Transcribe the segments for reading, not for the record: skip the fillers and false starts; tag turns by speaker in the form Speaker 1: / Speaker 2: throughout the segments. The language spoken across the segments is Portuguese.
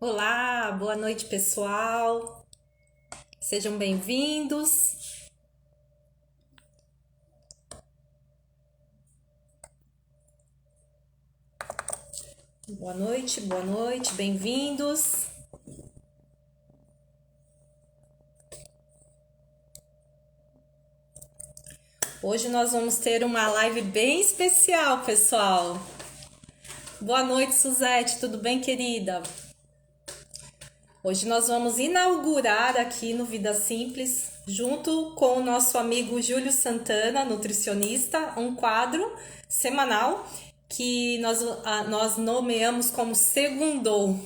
Speaker 1: Olá, boa noite, pessoal. Sejam bem-vindos. Boa noite, bem-vindos. Hoje nós vamos ter uma live bem especial, pessoal. Boa noite, Suzete, tudo bem, querida? Hoje nós vamos inaugurar aqui no Vida Simples, junto com o nosso amigo Júlio Santana, nutricionista, um quadro semanal que nós nomeamos como Segundou.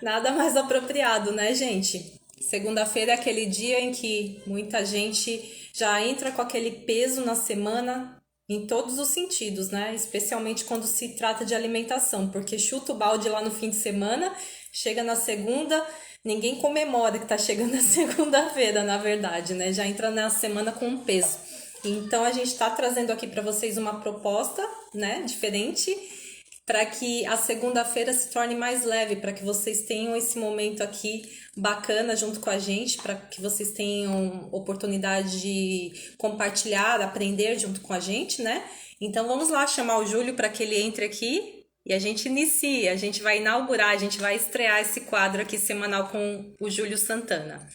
Speaker 1: Nada mais apropriado, né, gente? Segunda-feira é aquele dia em que muita gente já entra com aquele peso na semana em todos os sentidos, né? Especialmente quando se trata de alimentação, porque chuta o balde lá no fim de semana, chega na segunda, ninguém comemora que tá chegando a segunda-feira, na verdade, né? Já entra na semana com um peso. Então a gente está trazendo aqui para vocês uma proposta, né, diferente para que a segunda-feira se torne mais leve, para que vocês tenham esse momento aqui bacana junto com a gente, para que vocês tenham oportunidade de compartilhar, aprender junto com a gente, né? Então vamos lá chamar o Júlio para que ele entre aqui e a gente inicie, a gente vai inaugurar, a gente vai estrear esse quadro aqui semanal com o Júlio Santana.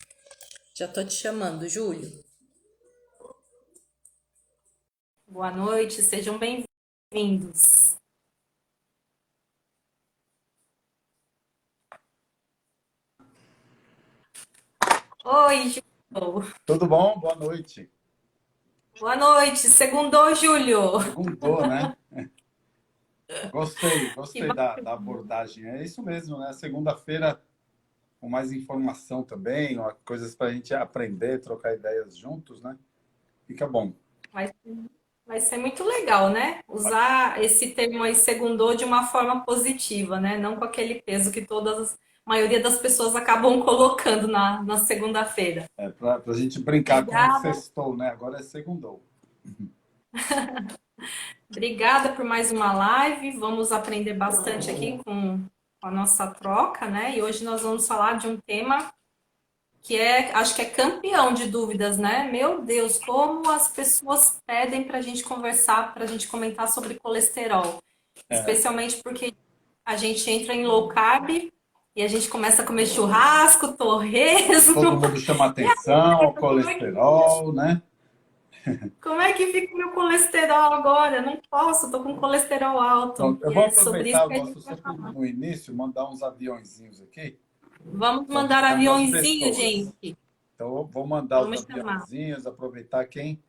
Speaker 1: Já tô te chamando, Júlio. Boa noite, sejam bem-vindos. Oi, Júlio.
Speaker 2: Tudo bom? Boa noite.
Speaker 1: Boa noite, segundou, Júlio.
Speaker 2: Segundou, né? Gostei,
Speaker 1: Que
Speaker 2: gostei da
Speaker 1: bacana.
Speaker 2: abordagem. É isso mesmo, né? Segunda-feira com mais informação também, ó, coisas para a gente aprender, trocar ideias juntos, né? Fica bom.
Speaker 1: Vai, vai ser muito legal, né? Usar esse termo aí, segundou, de uma forma positiva, né? Não com aquele peso que a maioria das pessoas acabam colocando na segunda-feira.
Speaker 2: É para a gente brincar com
Speaker 1: Obrigada,
Speaker 2: sextou, né? Agora é segundou.
Speaker 1: obrigada por mais uma live. Vamos aprender bastante aqui com a nossa troca, né? E hoje nós vamos falar de um tema que acho que é campeão de dúvidas, né? Meu Deus, como as pessoas pedem para a gente conversar, para a gente comentar sobre colesterol,
Speaker 2: É,
Speaker 1: especialmente porque a gente entra em low carb e a gente começa a comer churrasco,
Speaker 2: todo
Speaker 1: torresmo.
Speaker 2: mundo chama
Speaker 1: E aí,
Speaker 2: atenção, o
Speaker 1: como é
Speaker 2: colesterol, né?
Speaker 1: como é que fica o meu colesterol agora? Eu não posso, tô com colesterol alto.
Speaker 2: Pronto, eu
Speaker 1: E
Speaker 2: vou
Speaker 1: é sobre isso
Speaker 2: aproveitar, eu
Speaker 1: que a gente
Speaker 2: gosto
Speaker 1: vai
Speaker 2: sempre
Speaker 1: falar.
Speaker 2: no início mandar uns aviãozinhos aqui,
Speaker 1: Vamos mandar
Speaker 2: convidando as
Speaker 1: aviãozinho,
Speaker 2: pessoas.
Speaker 1: gente.
Speaker 2: Então, eu vou mandar os
Speaker 1: Vamos chamar.
Speaker 2: aviãozinhos, aproveitar quem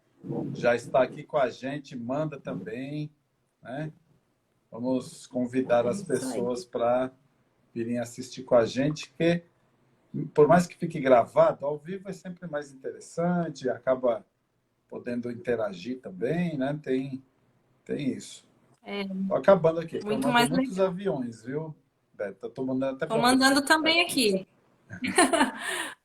Speaker 2: já está aqui com a gente, manda também, né? Vamos convidar
Speaker 1: É
Speaker 2: as
Speaker 1: isso aí.
Speaker 2: pessoas para virem assistir com a gente, que por mais que fique gravado, ao vivo é sempre mais interessante, acaba podendo interagir também, né? Tem isso. Tô acabando aqui, estão
Speaker 1: Muito
Speaker 2: mandando
Speaker 1: mais
Speaker 2: muitos
Speaker 1: legal.
Speaker 2: aviões, viu, Beto? Estou mandando até
Speaker 1: Tô
Speaker 2: para você.
Speaker 1: mandando também aqui.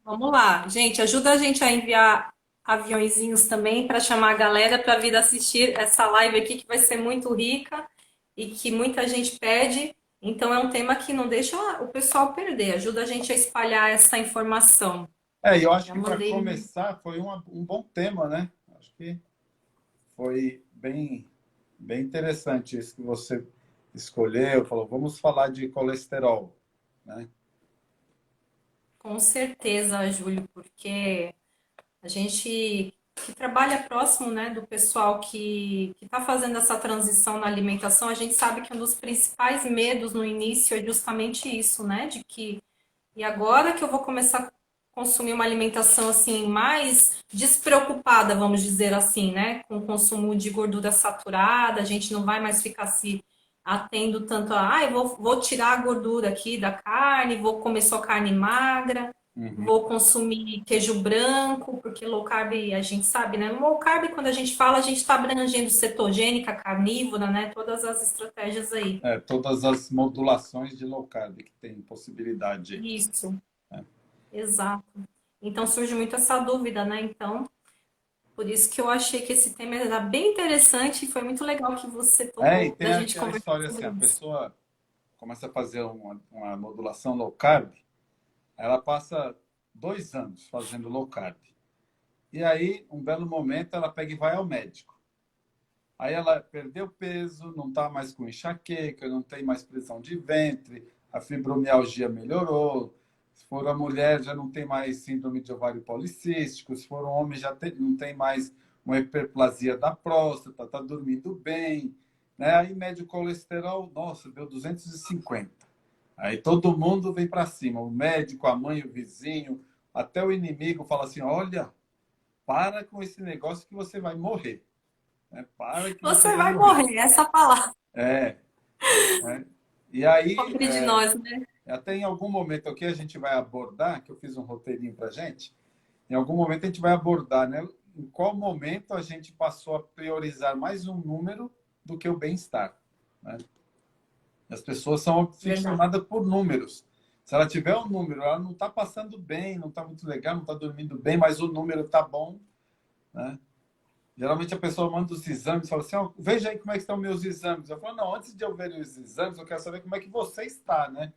Speaker 1: Vamos lá, gente, ajuda a gente a enviar aviõezinhos também para chamar a galera para vir assistir essa live aqui que vai ser muito rica e que muita gente pede. Então é um tema que não deixa o pessoal perder, ajuda a gente a espalhar essa informação.
Speaker 2: É, e eu acho
Speaker 1: Já
Speaker 2: que para
Speaker 1: mandei.
Speaker 2: começar foi um bom tema, né? Acho que foi bem interessante isso que você escolheu. Falou, vamos falar de colesterol, né?
Speaker 1: Com certeza, Júlio, porque a gente que trabalha próximo, né, do pessoal que está fazendo essa transição na alimentação, a gente sabe que um dos principais medos no início é justamente isso, né, de que e agora que eu vou começar a consumir uma alimentação assim mais despreocupada, vamos dizer assim, né, com o consumo de gordura saturada, a gente não vai mais ficar se atendo tanto a, eu vou tirar a gordura aqui da carne, vou comer só carne magra,
Speaker 2: Uhum.
Speaker 1: vou consumir queijo branco, porque low carb, a gente sabe, né? Low carb, quando a gente fala, a gente está abrangendo cetogênica, carnívora, né? Todas as estratégias aí.
Speaker 2: É, todas as modulações de low carb que tem possibilidade.
Speaker 1: Isso,
Speaker 2: Né?
Speaker 1: exato. Então surge muito essa dúvida, né? Então, por isso que eu achei que esse tema era bem interessante e foi muito legal que você
Speaker 2: É, e
Speaker 1: topou
Speaker 2: tem
Speaker 1: da gente
Speaker 2: aquela
Speaker 1: conversar
Speaker 2: história assim,
Speaker 1: sobre
Speaker 2: a
Speaker 1: isso.
Speaker 2: pessoa começa a fazer uma modulação low carb, ela passa 2 anos fazendo low carb. E aí, um belo momento, ela pega e vai ao médico. Aí ela perdeu peso, não está mais com enxaqueca, não tem mais prisão de ventre, a fibromialgia melhorou. Se for a mulher, já não tem mais síndrome de ovário policístico. Se for um homem, não tem mais uma hiperplasia da próstata, está dormindo bem. Né? Aí mede o colesterol, nossa, deu 250. Aí todo mundo vem para cima, o médico, a mãe, o vizinho, até o inimigo fala assim, olha, para com esse negócio que você vai morrer. Né? Para que você
Speaker 3: Você
Speaker 2: vai
Speaker 3: vai
Speaker 2: morrer.
Speaker 3: morrer, essa palavra.
Speaker 2: É, né? E aí,
Speaker 3: Pobre de nós, né?
Speaker 2: até em algum momento aqui a gente vai abordar, que eu fiz um roteirinho para gente, em algum momento a gente vai abordar, né? Em qual momento a gente passou a priorizar mais um número do que o bem-estar. Né? As pessoas são
Speaker 3: Verdade.
Speaker 2: aficionadas por números. Se ela tiver um número, ela não está passando bem, não está muito legal, não está dormindo bem, mas o número está bom. Né? Geralmente a pessoa manda os exames e fala assim, oh, veja aí como é que estão meus exames. Eu falo, não, antes de eu ver os exames, eu quero saber como é que você está, né?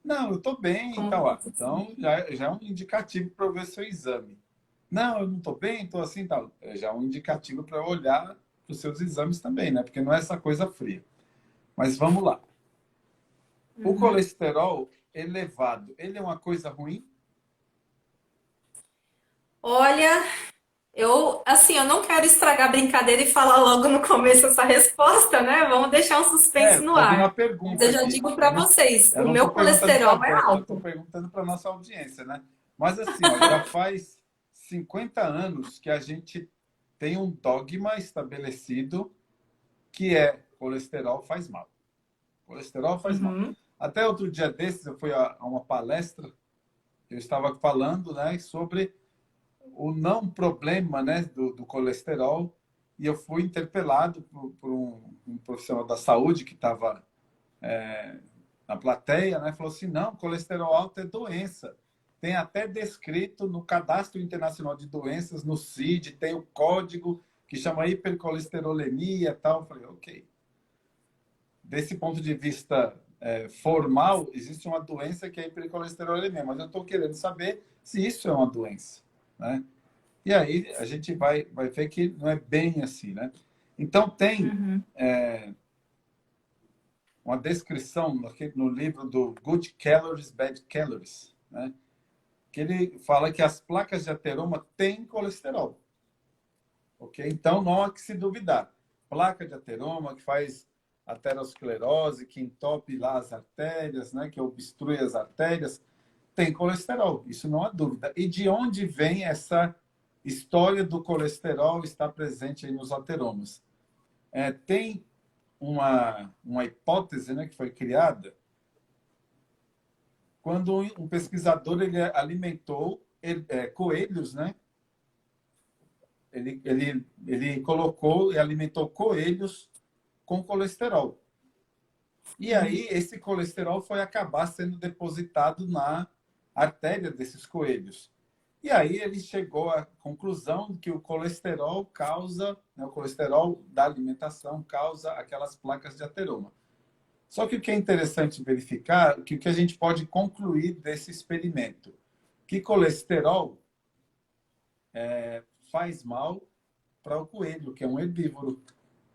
Speaker 2: Não, eu estou bem,
Speaker 3: Como
Speaker 2: então,
Speaker 3: que você se
Speaker 2: então
Speaker 3: sente?
Speaker 2: já é um indicativo para eu ver seu exame. Não, eu não estou bem, estou assim, tal. Já é um indicativo para eu olhar para os seus exames também, né? Porque não é essa coisa fria. Mas vamos lá. O
Speaker 3: Uhum.
Speaker 2: colesterol elevado, ele é uma coisa ruim?
Speaker 3: Olha, eu não quero estragar a brincadeira e falar logo no começo essa resposta, né? Vamos deixar um suspense no
Speaker 2: Houve uma
Speaker 3: ar. Mas
Speaker 2: pergunta
Speaker 3: eu já
Speaker 2: aqui.
Speaker 3: digo para vocês,
Speaker 2: Eu
Speaker 3: o
Speaker 2: não
Speaker 3: meu
Speaker 2: estou perguntando para
Speaker 3: colesterol é
Speaker 2: Beth, eu estou
Speaker 3: alto.
Speaker 2: perguntando para nossa audiência, né? Mas assim, ó, já faz 50 anos que a gente tem um dogma estabelecido que é colesterol faz mal. Colesterol faz mal.
Speaker 3: Uhum.
Speaker 2: Até outro dia desses, eu fui a uma palestra, eu estava falando, né, sobre o não problema, né, do colesterol, e eu fui interpelado por um profissional da saúde que estava na plateia, né, falou assim, não, colesterol alto é doença. Tem até descrito no Cadastro Internacional de Doenças, no CID, tem o código que chama hipercolesterolemia e tal. Eu falei, ok. Desse ponto de vista formal, existe uma doença que é a hipercolesterolemia, mas eu estou querendo saber se isso é uma doença. Né? E aí a gente vai ver que não é bem assim. Né? Então, tem
Speaker 3: Uhum.
Speaker 2: uma descrição no livro do Good Calories, Bad Calories, né? Que ele fala que as placas de ateroma têm colesterol. Ok? Então, não há que se duvidar. Placa de ateroma que faz aterosclerose, que entope lá as artérias, né? Que obstrui as artérias, tem colesterol. Isso não há dúvida. E de onde vem essa história do colesterol estar presente aí nos ateromas? Tem uma hipótese, né, que foi criada quando um pesquisador ele alimentou coelhos, né? Ele colocou e alimentou coelhos com colesterol. E aí esse colesterol foi acabar sendo depositado na artéria desses coelhos. E aí ele chegou à conclusão que o colesterol causa, né, o colesterol da alimentação causa aquelas placas de ateroma. Só que o que é interessante verificar, que o que a gente pode concluir desse experimento, que colesterol faz mal para o coelho, que é um herbívoro.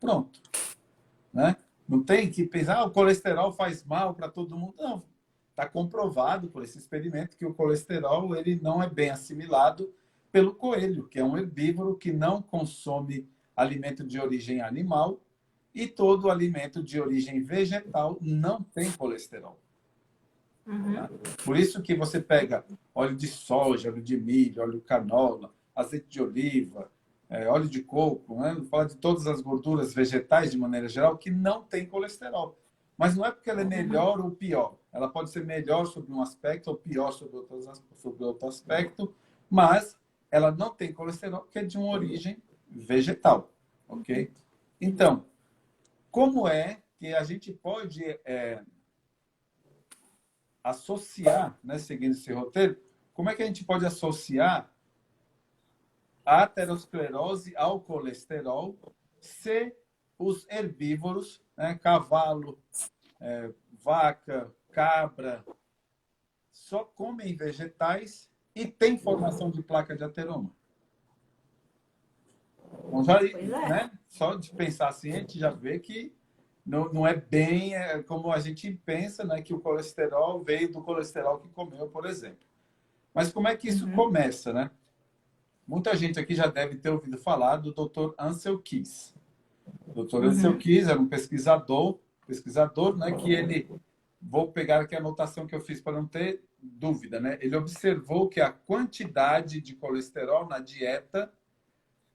Speaker 2: Pronto. Né? Não tem que pensar, o colesterol faz mal para todo mundo. Não. Está comprovado por esse experimento que o colesterol ele não é bem assimilado pelo coelho, que é um herbívoro que não consome alimento de origem animal e todo alimento de origem vegetal não tem colesterol.
Speaker 3: Uhum.
Speaker 2: Tá? Por isso que você pega óleo de soja, óleo de milho, óleo de canola, azeite de oliva, óleo de coco, né? Fala de todas as gorduras vegetais de maneira geral que não tem colesterol. Mas não é porque ela é melhor ou pior. Ela pode ser melhor sobre um aspecto ou pior sobre outro aspecto, mas ela não tem colesterol porque é de uma origem vegetal, ok? Então, como é que a gente pode associar, né, seguindo esse roteiro, como é que a gente pode associar a aterosclerose ao colesterol se os herbívoros, né, cavalo, vaca, cabra, só comem vegetais e tem formação de placa de ateroma. Então, já,
Speaker 3: Pois é.
Speaker 2: né? Só de pensar assim, a gente já vê que não é bem como a gente pensa, né? Que o colesterol veio do colesterol que comeu, por exemplo. Mas como é que isso começa, né? Muita gente aqui já deve ter ouvido falar do Dr. Ansel Keys. O Dr. Ansel Keys era um pesquisador, né? Que ele, vou pegar aqui a anotação que eu fiz para não ter dúvida, né? Ele observou que a quantidade de colesterol na dieta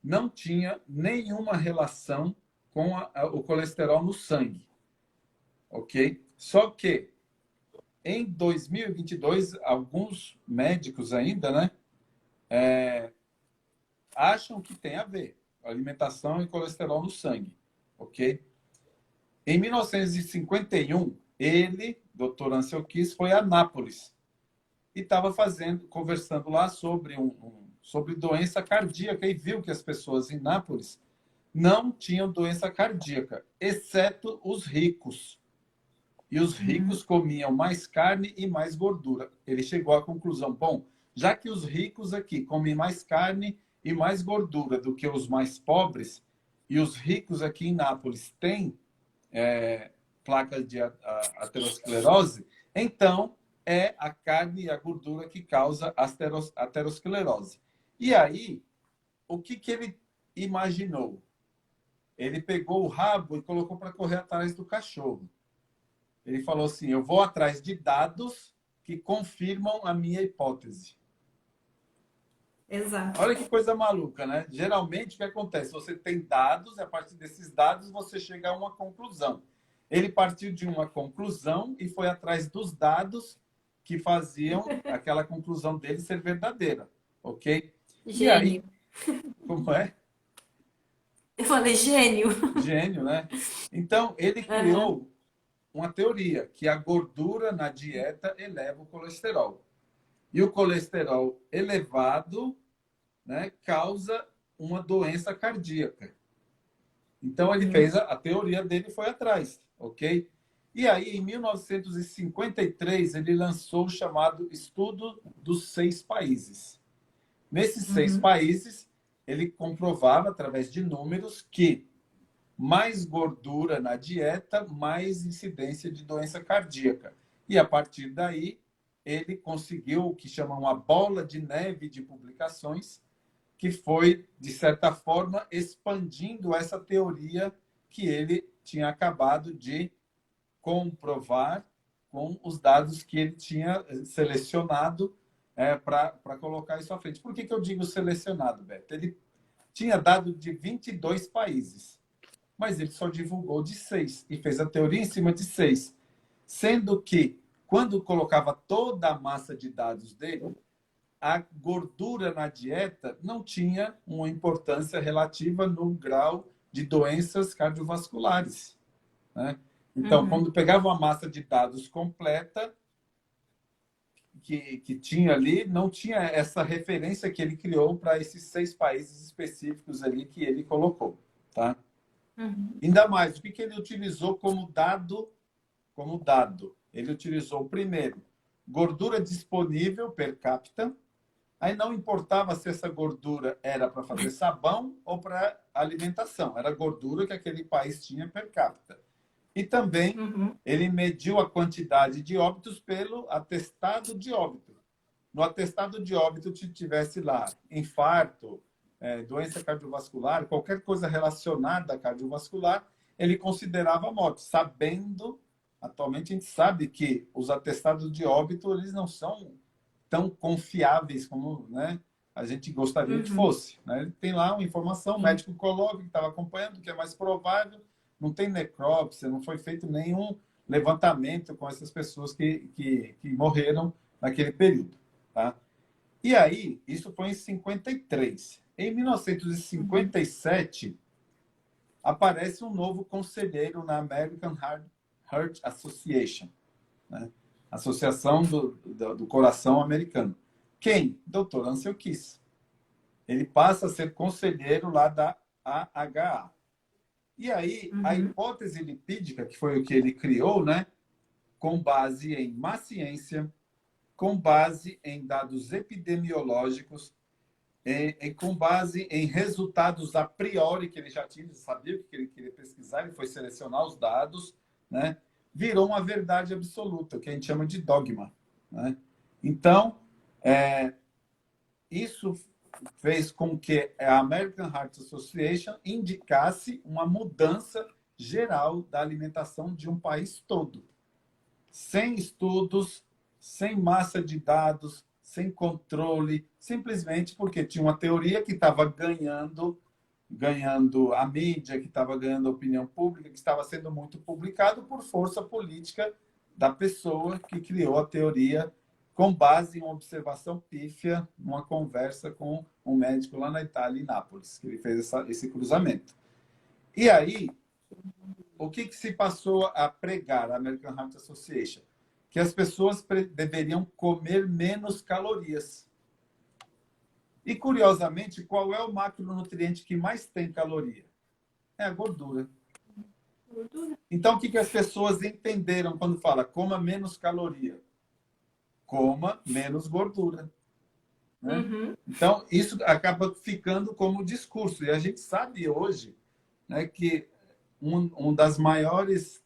Speaker 2: não tinha nenhuma relação com o colesterol no sangue, ok? Só que em 2022, alguns médicos ainda, né, acham que tem a ver alimentação e colesterol no sangue, ok? Em 1951, ele, Dr. Ansel Keys, foi a Nápoles e estava conversando lá sobre doença cardíaca e viu que as pessoas em Nápoles não tinham doença cardíaca, exceto os ricos. E os ricos comiam mais carne e mais gordura. Ele chegou à conclusão, bom, já que os ricos aqui comem mais carne e mais gordura do que os mais pobres, e os ricos aqui em Nápoles têm placa de aterosclerose, então é a carne e a gordura que causa aterosclerose. E aí, o que ele imaginou? Ele pegou o rabo e colocou para correr atrás do cachorro. Ele falou assim, eu vou atrás de dados que confirmam a minha hipótese.
Speaker 3: Exato.
Speaker 2: Olha que coisa maluca, né? Geralmente, o que acontece? Você tem dados, e a partir desses dados você chega a uma conclusão. Ele partiu de uma conclusão e foi atrás dos dados que faziam aquela conclusão dele ser verdadeira, ok?
Speaker 3: Gênio.
Speaker 2: E aí, como é?
Speaker 3: Eu falei gênio.
Speaker 2: Gênio, né? Então, ele criou uma teoria que a gordura na dieta eleva o colesterol. E o colesterol elevado, né, causa uma doença cardíaca. Então, ele fez a teoria dele foi atrás, ok? E aí, em 1953, ele lançou o chamado Estudo dos 6 países. Nesses 6 países, ele comprovava, através de números, que mais gordura na dieta, mais incidência de doença cardíaca. E, a partir daí, ele conseguiu o que chamam uma bola de neve de publicações, que foi, de certa forma, expandindo essa teoria que ele tinha acabado de comprovar com os dados que ele tinha selecionado para colocar isso à frente. Por que eu digo selecionado, Beto? Ele tinha dado de 22 países, mas ele só divulgou de 6 e fez a teoria em cima de 6. Sendo que, quando colocava toda a massa de dados dele, a gordura na dieta não tinha uma importância relativa no grau de doenças cardiovasculares, né? Então, quando pegava uma massa de dados completa, que tinha ali, não tinha essa referência que ele criou para esses 6 países específicos ali que ele colocou, tá? Ainda mais, o que ele utilizou como dado? Ele utilizou, primeiro, gordura disponível per capita. Aí não importava se essa gordura era para fazer sabão ou para alimentação. Era a gordura que aquele país tinha per capita. E também ele mediu a quantidade de óbitos pelo atestado de óbito. No atestado de óbito, se tivesse lá infarto, doença cardiovascular, qualquer coisa relacionada a cardiovascular, ele considerava morte, sabendo, atualmente a gente sabe que os atestados de óbito, eles não são tão confiáveis como, né, a gente gostaria que fosse, né? Ele tem lá uma informação, o médico coloca que estava acompanhando, que é mais provável, não tem necrópsia, não foi feito nenhum levantamento com essas pessoas que morreram naquele período, tá? E aí, isso foi em 53. Em 1957, aparece um novo conselheiro na American Heart Association, né? Associação do Coração Americano. Quem? Dr. Ansel Keys. Ele passa a ser conselheiro lá da AHA. E aí, a hipótese lipídica, que foi o que ele criou, né? com base em má ciência, com base em dados epidemiológicos, com base em resultados a priori que ele já tinha, ele sabia o que ele queria pesquisar, ele foi selecionar os dados, né? Virou uma verdade absoluta, que a gente chama de dogma, né? Então, isso fez com que a American Heart Association indicasse uma mudança geral da alimentação de um país todo, sem estudos, sem massa de dados, sem controle, simplesmente porque tinha uma teoria que estava ganhando a mídia, que estava ganhando a opinião pública, que estava sendo muito publicado por força política da pessoa que criou a teoria com base em uma observação pífia, numa conversa com um médico lá na Itália, em Nápoles, que ele fez esse cruzamento. E aí, o que se passou a pregar a American Heart Association? Que as pessoas deveriam comer menos calorias. E, curiosamente, qual é o macronutriente que mais tem caloria? É a gordura. Então, o que as pessoas entenderam quando fala coma menos caloria? Coma menos gordura. Né?
Speaker 3: Uhum.
Speaker 2: Então, isso acaba ficando como discurso. E a gente sabe hoje, né, que um das maiores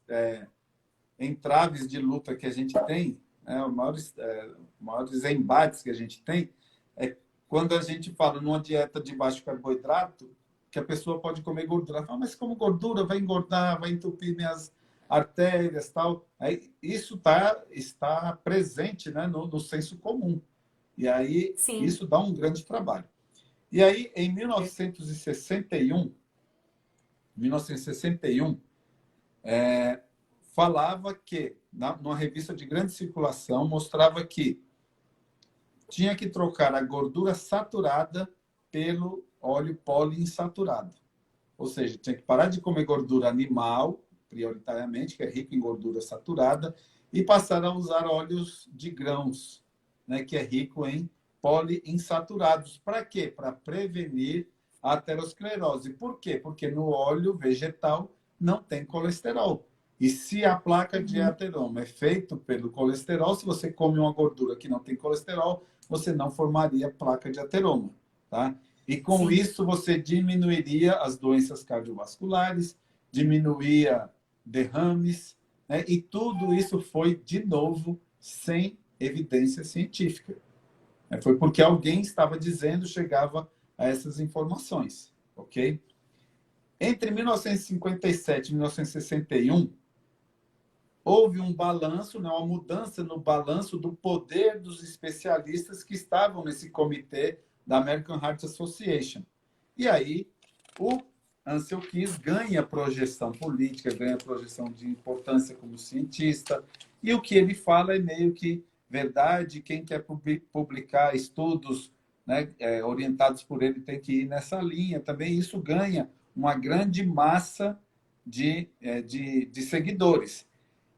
Speaker 2: entraves de luta que a gente tem, né, os maiores embates que a gente tem, é quando a gente fala numa dieta de baixo carboidrato, que a pessoa pode comer gordura. Ela fala, mas como gordura vai engordar, vai entupir minhas artérias, tal. Aí, isso está presente, né, no senso comum. E aí,
Speaker 3: Sim.
Speaker 2: isso dá um grande trabalho. E aí, em 1961, falava que, numa revista de grande circulação, mostrava que tinha que trocar a gordura saturada pelo óleo poliinsaturado. Ou seja, tinha que parar de comer gordura animal, prioritariamente, que é rico em gordura saturada, e passar a usar óleos de grãos, né, que é rico em poliinsaturados. Para quê? Para prevenir a aterosclerose. Por quê? Porque no óleo vegetal não tem colesterol. E se a placa de ateroma é feita pelo colesterol, se você come uma gordura que não tem colesterol, você não formaria placa de ateroma. Tá? E com isso você diminuiria as doenças cardiovasculares, diminuía derrames, né? E tudo isso foi, de novo, sem evidência científica. Foi porque alguém estava dizendo, chegava a essas informações. Ok? Entre 1957 e 1961, houve um balanço, né, uma mudança no balanço do poder dos especialistas que estavam nesse comitê da American Heart Association. E aí, o Ancel Keys ganha projeção política, ganha projeção de importância como cientista, e o que ele fala é meio que verdade. Quem quer publicar estudos, né, orientados por ele tem que ir nessa linha. Também isso ganha uma grande massa de seguidores.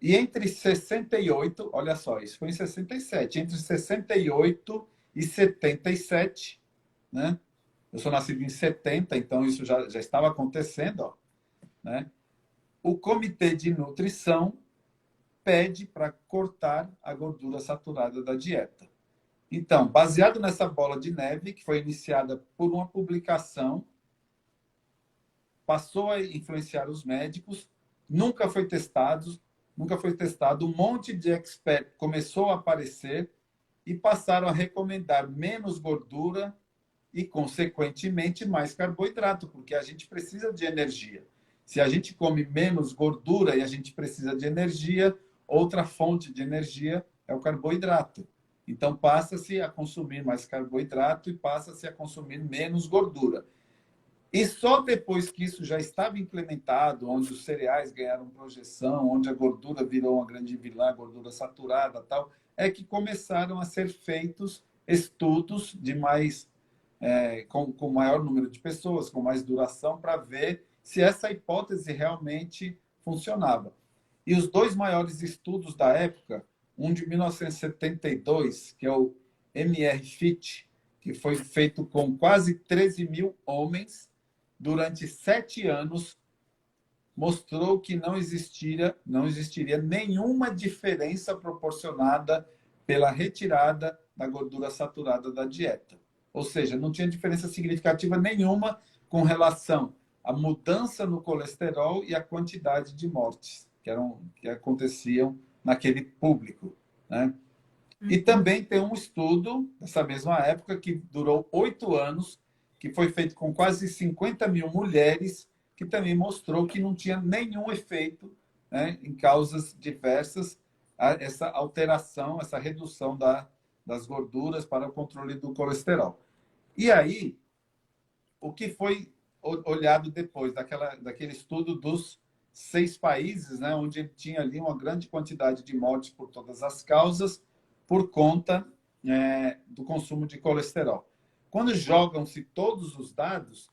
Speaker 2: E entre 68, olha só, isso foi em 67, entre 68 e 77, né? Eu sou nascido em 70, então isso já estava acontecendo, ó, né? O Comitê de Nutrição pede para cortar a gordura saturada da dieta. Então, baseado nessa bola de neve, que foi iniciada por uma publicação, passou a influenciar os médicos, nunca foi testado, um monte de expert começou a aparecer e passaram a recomendar menos gordura e, consequentemente, mais carboidrato, porque a gente precisa de energia. Se a gente come menos gordura e a gente precisa de energia, outra fonte de energia é o carboidrato. Então, passa-se a consumir mais carboidrato e passa-se a consumir menos gordura. E só depois que isso já estava implementado, onde os cereais ganharam projeção, onde a gordura virou uma grande vilã, gordura saturada, tal, é que começaram a ser feitos estudos de com maior número de pessoas, com mais duração, para ver se essa hipótese realmente funcionava. E os dois maiores estudos da época, um de 1972, que é o MR-FIT, que foi feito com quase 13 mil homens durante 7 anos, mostrou que não existiria nenhuma diferença proporcionada pela retirada da gordura saturada da dieta. Ou seja, não tinha diferença significativa nenhuma com relação à mudança no colesterol e à quantidade de mortes que aconteciam naquele público, né? E também tem um estudo, nessa mesma época, que durou 8 anos, que foi feito com quase 50 mil mulheres, que também mostrou que não tinha nenhum efeito, né, em causas diversas, essa alteração, essa redução das gorduras para o controle do colesterol. E aí, o que foi olhado depois daquele estudo dos 6 países, né, onde tinha ali uma grande quantidade de mortes por todas as causas, por conta do consumo de colesterol. Quando jogam-se todos os dados,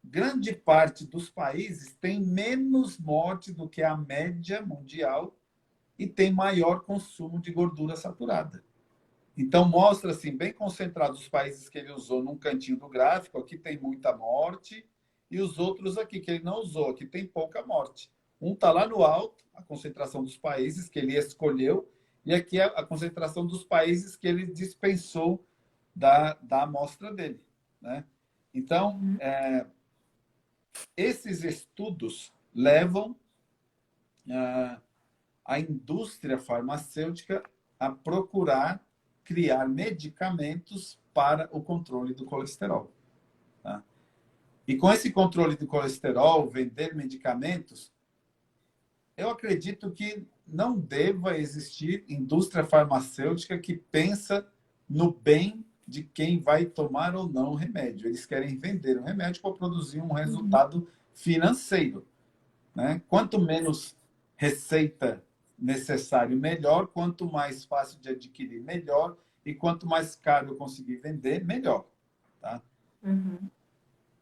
Speaker 2: grande parte dos países tem menos morte do que a média mundial e tem maior consumo de gordura saturada. Então, mostra assim, bem concentrado os países que ele usou num cantinho do gráfico, aqui tem muita morte, e os outros aqui que ele não usou, aqui tem pouca morte. Um está lá no alto, a concentração dos países que ele escolheu, e aqui é a concentração dos países que ele dispensou da amostra dele, né? Então, esses estudos levam a indústria farmacêutica a procurar criar medicamentos para o controle do colesterol, tá? E com esse controle do colesterol, vender medicamentos, eu acredito que não deva existir indústria farmacêutica que pensa no bem de quem vai tomar ou não o remédio. Eles querem vender um remédio para produzir um resultado financeiro, né? Quanto menos receita necessário, melhor. Quanto mais fácil de adquirir, melhor. E quanto mais caro eu conseguir vender, melhor, tá?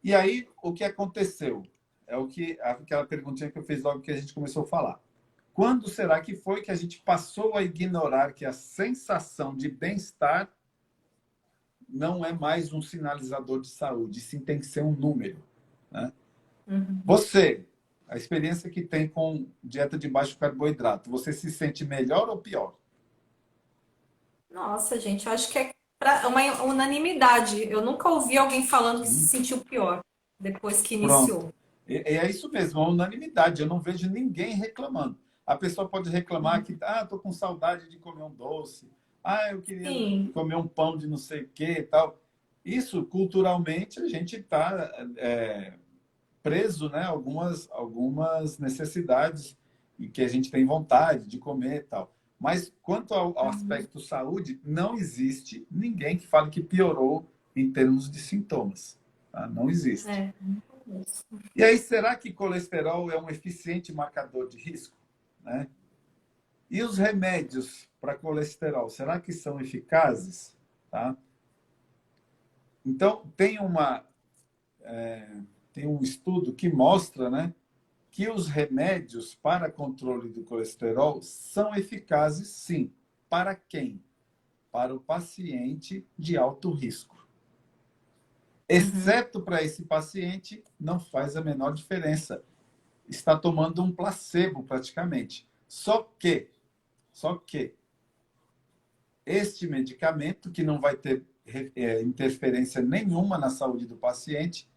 Speaker 2: E aí, o que aconteceu? Aquela perguntinha que eu fiz logo que a gente começou a falar. Quando será que foi que a gente passou a ignorar que a sensação de bem-estar não é mais um sinalizador de saúde, sim tem que ser um número, né? Você, a experiência que tem com dieta de baixo carboidrato, você se sente melhor ou pior?
Speaker 3: Nossa, gente, eu acho que é uma unanimidade. Eu nunca ouvi alguém falando que se sentiu pior depois que
Speaker 2: Pronto.
Speaker 3: iniciou.
Speaker 2: É isso mesmo, é uma unanimidade. Eu não vejo ninguém reclamando. A pessoa pode reclamar que estou com saudade de comer um doce. Eu queria
Speaker 3: Sim.
Speaker 2: comer um pão de não sei o que e tal. Isso, culturalmente, a gente está preso, né? Algumas necessidades e que a gente tem vontade de comer e tal. Mas quanto ao aspecto saúde, não existe ninguém que fale que piorou em termos de sintomas, tá? Não existe. E aí, será que colesterol é um eficiente marcador de risco, né? E os remédios para colesterol, será que são eficazes, tá? Então, tem um estudo que mostra, né, que os remédios para controle do colesterol são eficazes, sim. Para quem? Para o paciente de alto risco. Exceto para esse paciente, não faz a menor diferença. Está tomando um placebo, praticamente. Só que este medicamento, que não vai ter interferência nenhuma na saúde do paciente,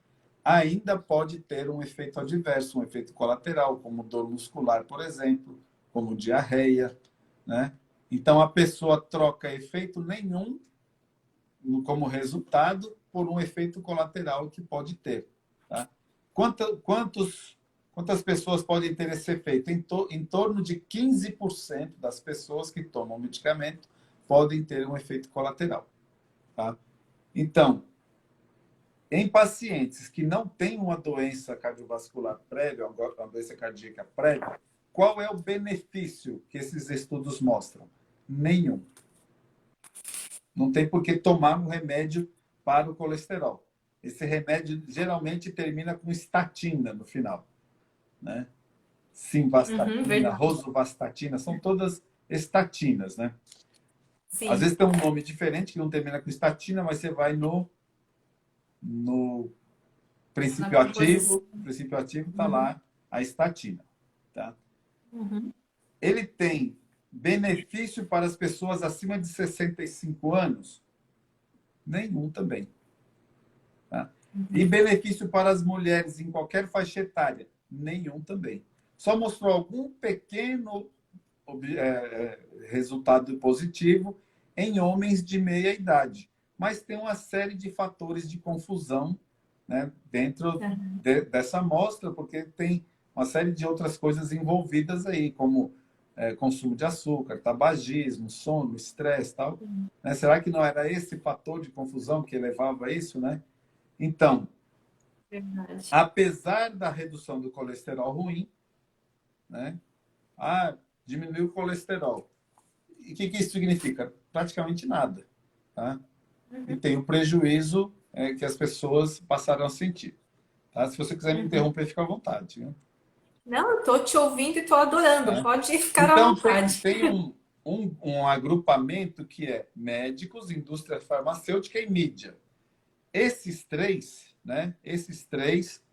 Speaker 2: ainda pode ter um efeito adverso, um efeito colateral, como dor muscular, por exemplo, como diarreia, né? Então, a pessoa troca efeito nenhum como resultado por um efeito colateral que pode ter, tá? Quantas pessoas podem ter esse efeito? Em torno de 15% das pessoas que tomam medicamento podem ter um efeito colateral, tá? Então, em pacientes que não têm uma doença cardiovascular prévia, uma doença cardíaca prévia, qual é o benefício que esses estudos mostram? Nenhum. Não tem por que tomar um remédio para o colesterol. Esse remédio geralmente termina com estatina no final, né? Simvastatina, rosuvastatina, são todas estatinas, né?
Speaker 3: Sim.
Speaker 2: Às vezes tem um nome diferente que não termina com estatina, mas você vai no princípio ativo está lá a estatina. Tá?
Speaker 3: Uhum.
Speaker 2: Ele tem benefício para as pessoas acima de 65 anos? Nenhum também. Tá? E benefício para as mulheres em qualquer faixa etária? Nenhum também. Só mostrou algum pequeno resultado positivo em homens de meia idade. Mas tem uma série de fatores de confusão, né, dentro dessa amostra, porque tem uma série de outras coisas envolvidas aí, como consumo de açúcar, tabagismo, sono, estresse, tal. Né? Será que não era esse fator de confusão que levava a isso, né? Então,
Speaker 3: Verdade.
Speaker 2: apesar da redução do colesterol ruim, né? Diminuiu o colesterol. E o que isso significa? Praticamente nada. Tá? E tem o prejuízo que as pessoas passaram a sentir. Tá? Se você quiser me interromper, fica à vontade. Viu?
Speaker 3: Não, eu tô te ouvindo e tô adorando.
Speaker 2: Tá?
Speaker 3: Pode ficar à
Speaker 2: Então,
Speaker 3: vontade.
Speaker 2: tem um agrupamento que é médicos, indústria farmacêutica e mídia. Esses três, né? Esses três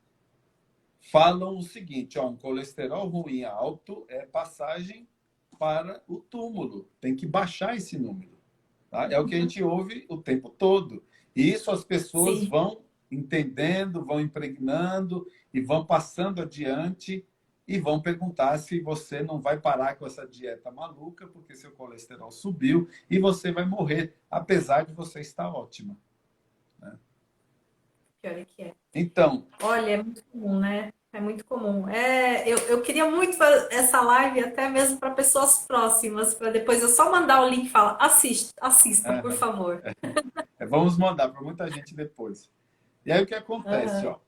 Speaker 2: falam o seguinte, um colesterol ruim alto é passagem para o túmulo. Tem que baixar esse número. Tá? É o que a gente ouve o tempo todo. E isso as pessoas
Speaker 3: Sim.
Speaker 2: vão entendendo, vão impregnando e vão passando adiante e vão perguntar se você não vai parar com essa dieta maluca porque seu colesterol subiu e você vai morrer, apesar de você estar ótima. Né?
Speaker 3: Pior que é.
Speaker 2: Então,
Speaker 3: Olha, é muito comum, né? É muito comum. Eu queria muito fazer essa live até mesmo para pessoas próximas, para depois eu só mandar o link e falar, assista, por favor.
Speaker 2: vamos mandar para muita gente depois. E aí o que acontece?
Speaker 3: Aham.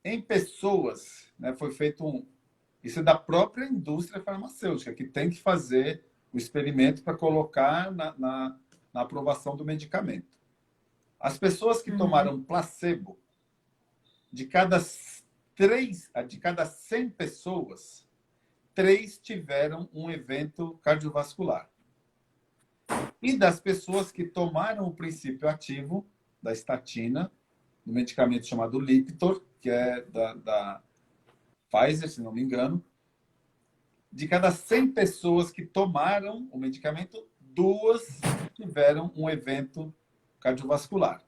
Speaker 2: Em pessoas, né, foi feito isso é da própria indústria farmacêutica, que tem que fazer o experimento para colocar na aprovação do medicamento. As pessoas que
Speaker 3: Uhum.
Speaker 2: tomaram placebo, de cada 100 pessoas, 3 tiveram um evento cardiovascular. E das pessoas que tomaram o princípio ativo da estatina, do medicamento chamado Lipitor, que é da Pfizer, se não me engano, de cada 100 pessoas que tomaram o medicamento, 2 tiveram um evento cardiovascular.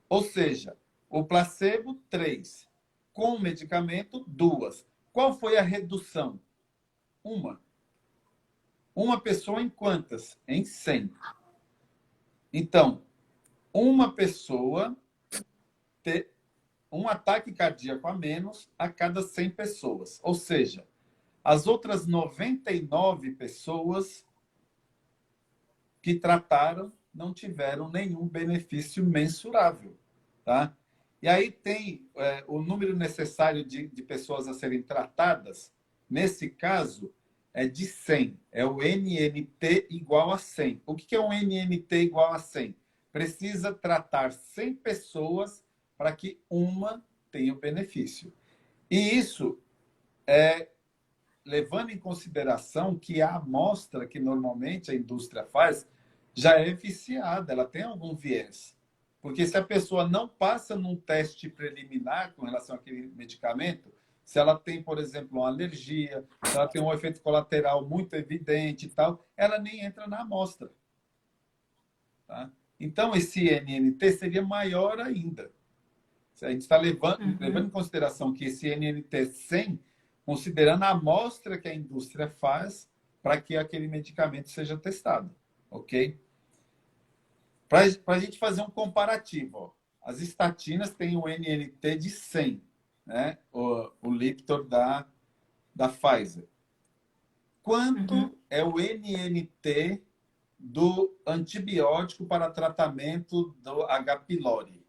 Speaker 2: Ou seja, o placebo, 3. Com o medicamento, 2. Qual foi a redução? Uma pessoa em quantas? Em 100. Então, uma pessoa ter um ataque cardíaco a menos a cada 100 pessoas. Ou seja, as outras 99 pessoas que trataram não tiveram nenhum benefício mensurável. Tá? E aí tem o número necessário de pessoas a serem tratadas, nesse caso, é de 100. É o NNT igual a 100. O que é um NNT igual a 100? Precisa tratar 100 pessoas para que uma tenha o benefício. E isso é levando em consideração que a amostra que normalmente a indústria faz já é viciada, ela tem algum viés. Porque se a pessoa não passa num teste preliminar com relação àquele medicamento, se ela tem, por exemplo, uma alergia, se ela tem um efeito colateral muito evidente e tal, ela nem entra na amostra. Tá? Então, esse NNT seria maior ainda. A gente está levando em consideração que esse NNT 100, considerando a amostra que a indústria faz para que aquele medicamento seja testado. Ok? Para a gente fazer um comparativo, as estatinas têm um NNT de 100, né? O Lipitor da Pfizer. Quanto é o NNT do antibiótico para tratamento do H. pylori?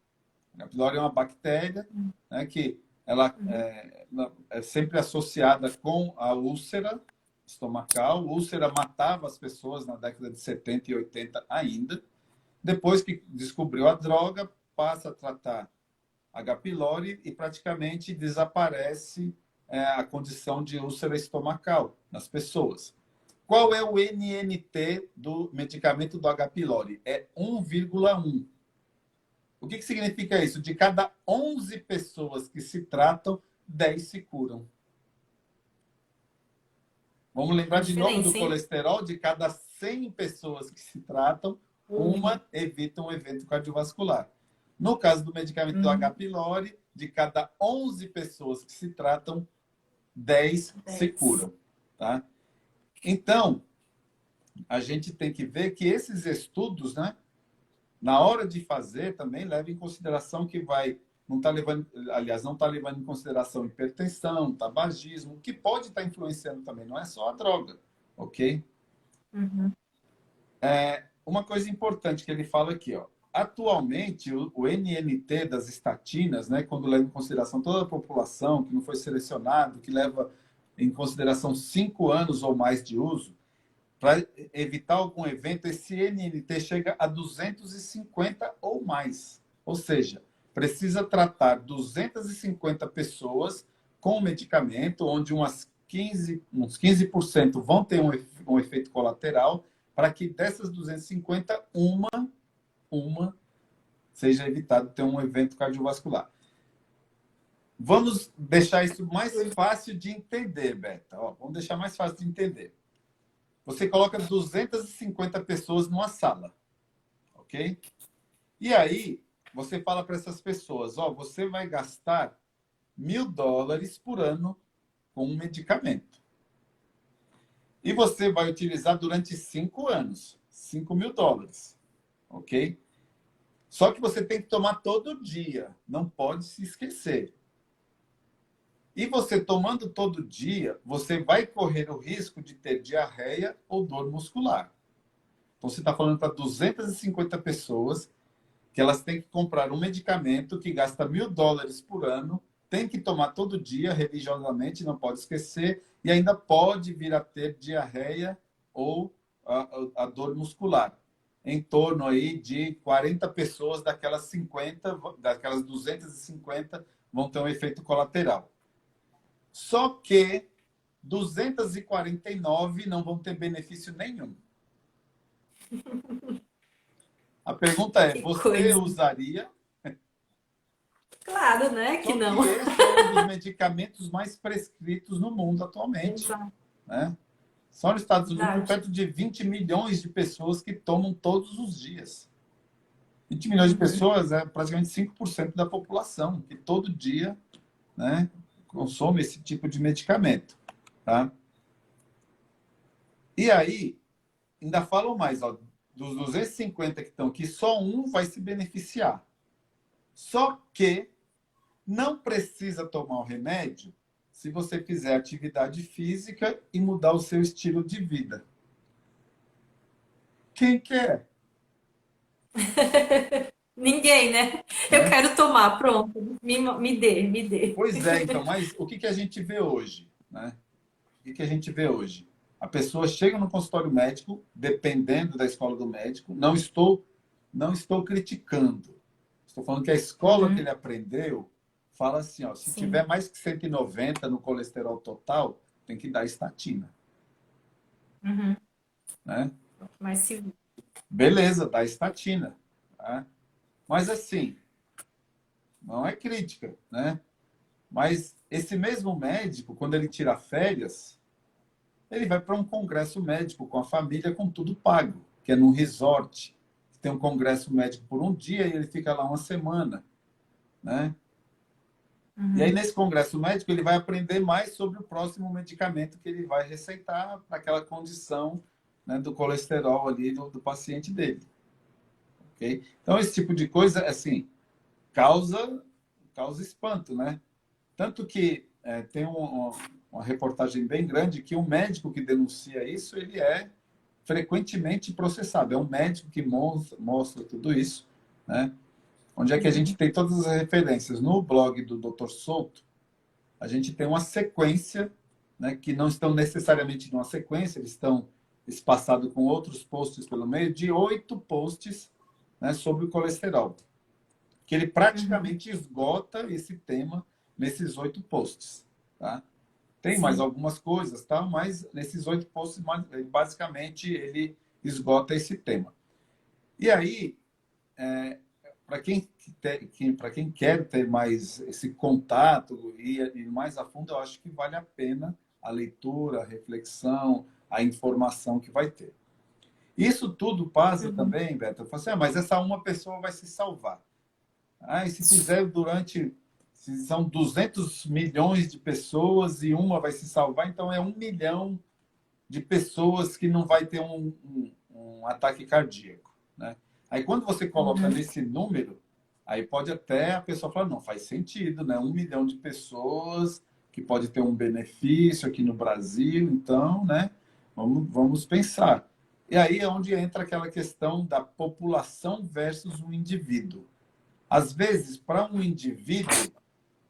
Speaker 2: H. pylori é uma bactéria, né, que ela é sempre associada com a úlcera estomacal. A úlcera matava as pessoas na década de 70 e 80 ainda. Depois que descobriu a droga, passa a tratar H. pylori e praticamente desaparece a condição de úlcera estomacal nas pessoas. Qual é o NNT do medicamento do H. pylori? É 1,1. O que significa isso? De cada 11 pessoas que se tratam, 10 se curam. Vamos lembrar de novo do
Speaker 3: Diferença, hein?
Speaker 2: colesterol: de cada 100 pessoas que se tratam,
Speaker 3: Uma.
Speaker 2: uma evita um evento cardiovascular. No caso do medicamento do H.
Speaker 3: Uhum.
Speaker 2: pylori, de cada 11 pessoas que se tratam, 10 se
Speaker 3: 10.
Speaker 2: curam. Tá? Então, a gente tem que ver que esses estudos, né, na hora de fazer, também leva em consideração que vai, não está levando, aliás, não está levando em consideração hipertensão, tabagismo, que pode estar influenciando também, não é só a droga, ok?
Speaker 3: Uhum.
Speaker 2: Uma coisa importante que ele fala aqui, ó. Atualmente, o NNT das estatinas, né, quando leva em consideração toda a população que não foi selecionado, que leva em consideração 5 anos ou mais de uso, para evitar algum evento, esse NNT chega a 250 ou mais. Ou seja, precisa tratar 250 pessoas com o medicamento, onde uns 15% vão ter um efeito colateral, para que dessas 250, uma seja evitado ter um evento cardiovascular. Vamos deixar isso mais fácil de entender, Beta. Ó, vamos deixar mais fácil de entender. Você coloca 250 pessoas numa sala, ok? E aí, você fala para essas pessoas, ó, você vai gastar $1.000 por ano com um medicamento. E você vai utilizar durante 5 anos, $5.000, ok? Só que você tem que tomar todo dia, não pode se esquecer. E você tomando todo dia, você vai correr o risco de ter diarreia ou dor muscular. Então, você está falando para 250 pessoas que elas têm que comprar um medicamento que gasta $1.000 por ano, tem que tomar todo dia, religiosamente, não pode esquecer, e ainda pode vir a ter diarreia ou a dor muscular. Em torno aí de 40 pessoas daquelas 50, daquelas 250 vão ter um efeito colateral. Só que 249 não vão ter benefício nenhum. A pergunta é,
Speaker 3: Que
Speaker 2: você
Speaker 3: coisa.
Speaker 2: usaria?
Speaker 3: Claro, né? Que
Speaker 2: Só que
Speaker 3: não.
Speaker 2: esse é um dos medicamentos mais prescritos no mundo atualmente,
Speaker 3: Exato.
Speaker 2: né? Só nos Estados Unidos tem
Speaker 3: Verdade.
Speaker 2: perto de 20 milhões de pessoas que tomam todos os dias. 20 milhões de
Speaker 3: Uhum.
Speaker 2: pessoas é praticamente 5% da população que todo dia, né, consome esse tipo de medicamento, tá? E aí, ainda falam mais, ó, dos 250 que estão aqui, só um vai se beneficiar. Só que não precisa tomar o remédio se você fizer atividade física e mudar o seu estilo de vida. Quem quer,
Speaker 3: Ninguém, né? Eu
Speaker 2: né?
Speaker 3: quero tomar, pronto. Me dê, me dê.
Speaker 2: Pois é, então, mas o que a gente vê hoje, né? O que a gente vê hoje? A pessoa chega no consultório médico, dependendo da escola do médico, não estou criticando. Estou falando que a escola que
Speaker 3: Uhum.
Speaker 2: ele aprendeu fala assim, ó, se
Speaker 3: Sim.
Speaker 2: tiver mais que 190 no colesterol total, tem que dar estatina,
Speaker 3: Uhum.
Speaker 2: né?
Speaker 3: Mas se.
Speaker 2: Beleza, dá estatina, tá? Mas assim, não é crítica, né? Mas esse mesmo médico, quando ele tira férias, ele vai para um congresso médico com a família, com tudo pago, que é num resort. Tem um congresso médico por um dia e ele fica lá uma semana, né? E aí,
Speaker 3: Uhum.
Speaker 2: nesse congresso médico, ele vai aprender mais sobre o próximo medicamento que ele vai receitar para aquela condição, né, do colesterol ali do paciente dele. Ok? Então, esse tipo de coisa, assim, causa espanto, né? Tanto que tem uma reportagem bem grande que um médico que denuncia isso, ele é frequentemente processado. É um médico que mostra tudo isso, né? Onde é que a gente
Speaker 3: Uhum.
Speaker 2: tem todas as referências? No blog do Dr. Souto, a gente tem uma sequência, né, que não estão necessariamente numa sequência, eles estão espaçados com outros posts pelo meio, de 8 posts, né, sobre o colesterol, que ele
Speaker 3: Uhum.
Speaker 2: praticamente esgota esse tema nesses 8 posts. Tá? Tem mais
Speaker 3: Sim.
Speaker 2: algumas coisas, tá? Mas nesses 8 posts, basicamente, ele esgota esse tema. E aí, para quem quer ter mais esse contato e ir mais a fundo, eu acho que vale a pena a leitura, a reflexão, a informação que vai ter. Isso tudo passa também, Beto. Eu falo assim, mas essa uma pessoa vai se salvar. E se fizer se são 200 milhões de pessoas e uma vai se salvar, então é 1 milhão de pessoas que não vai ter um ataque cardíaco, né? Aí quando você coloca nesse número, aí pode até a pessoa falar, não, faz sentido, né? 1 milhão de pessoas que pode ter um benefício aqui no Brasil, então, né? Vamos pensar. E aí é onde entra aquela questão da população versus o indivíduo. Às vezes, para um indivíduo,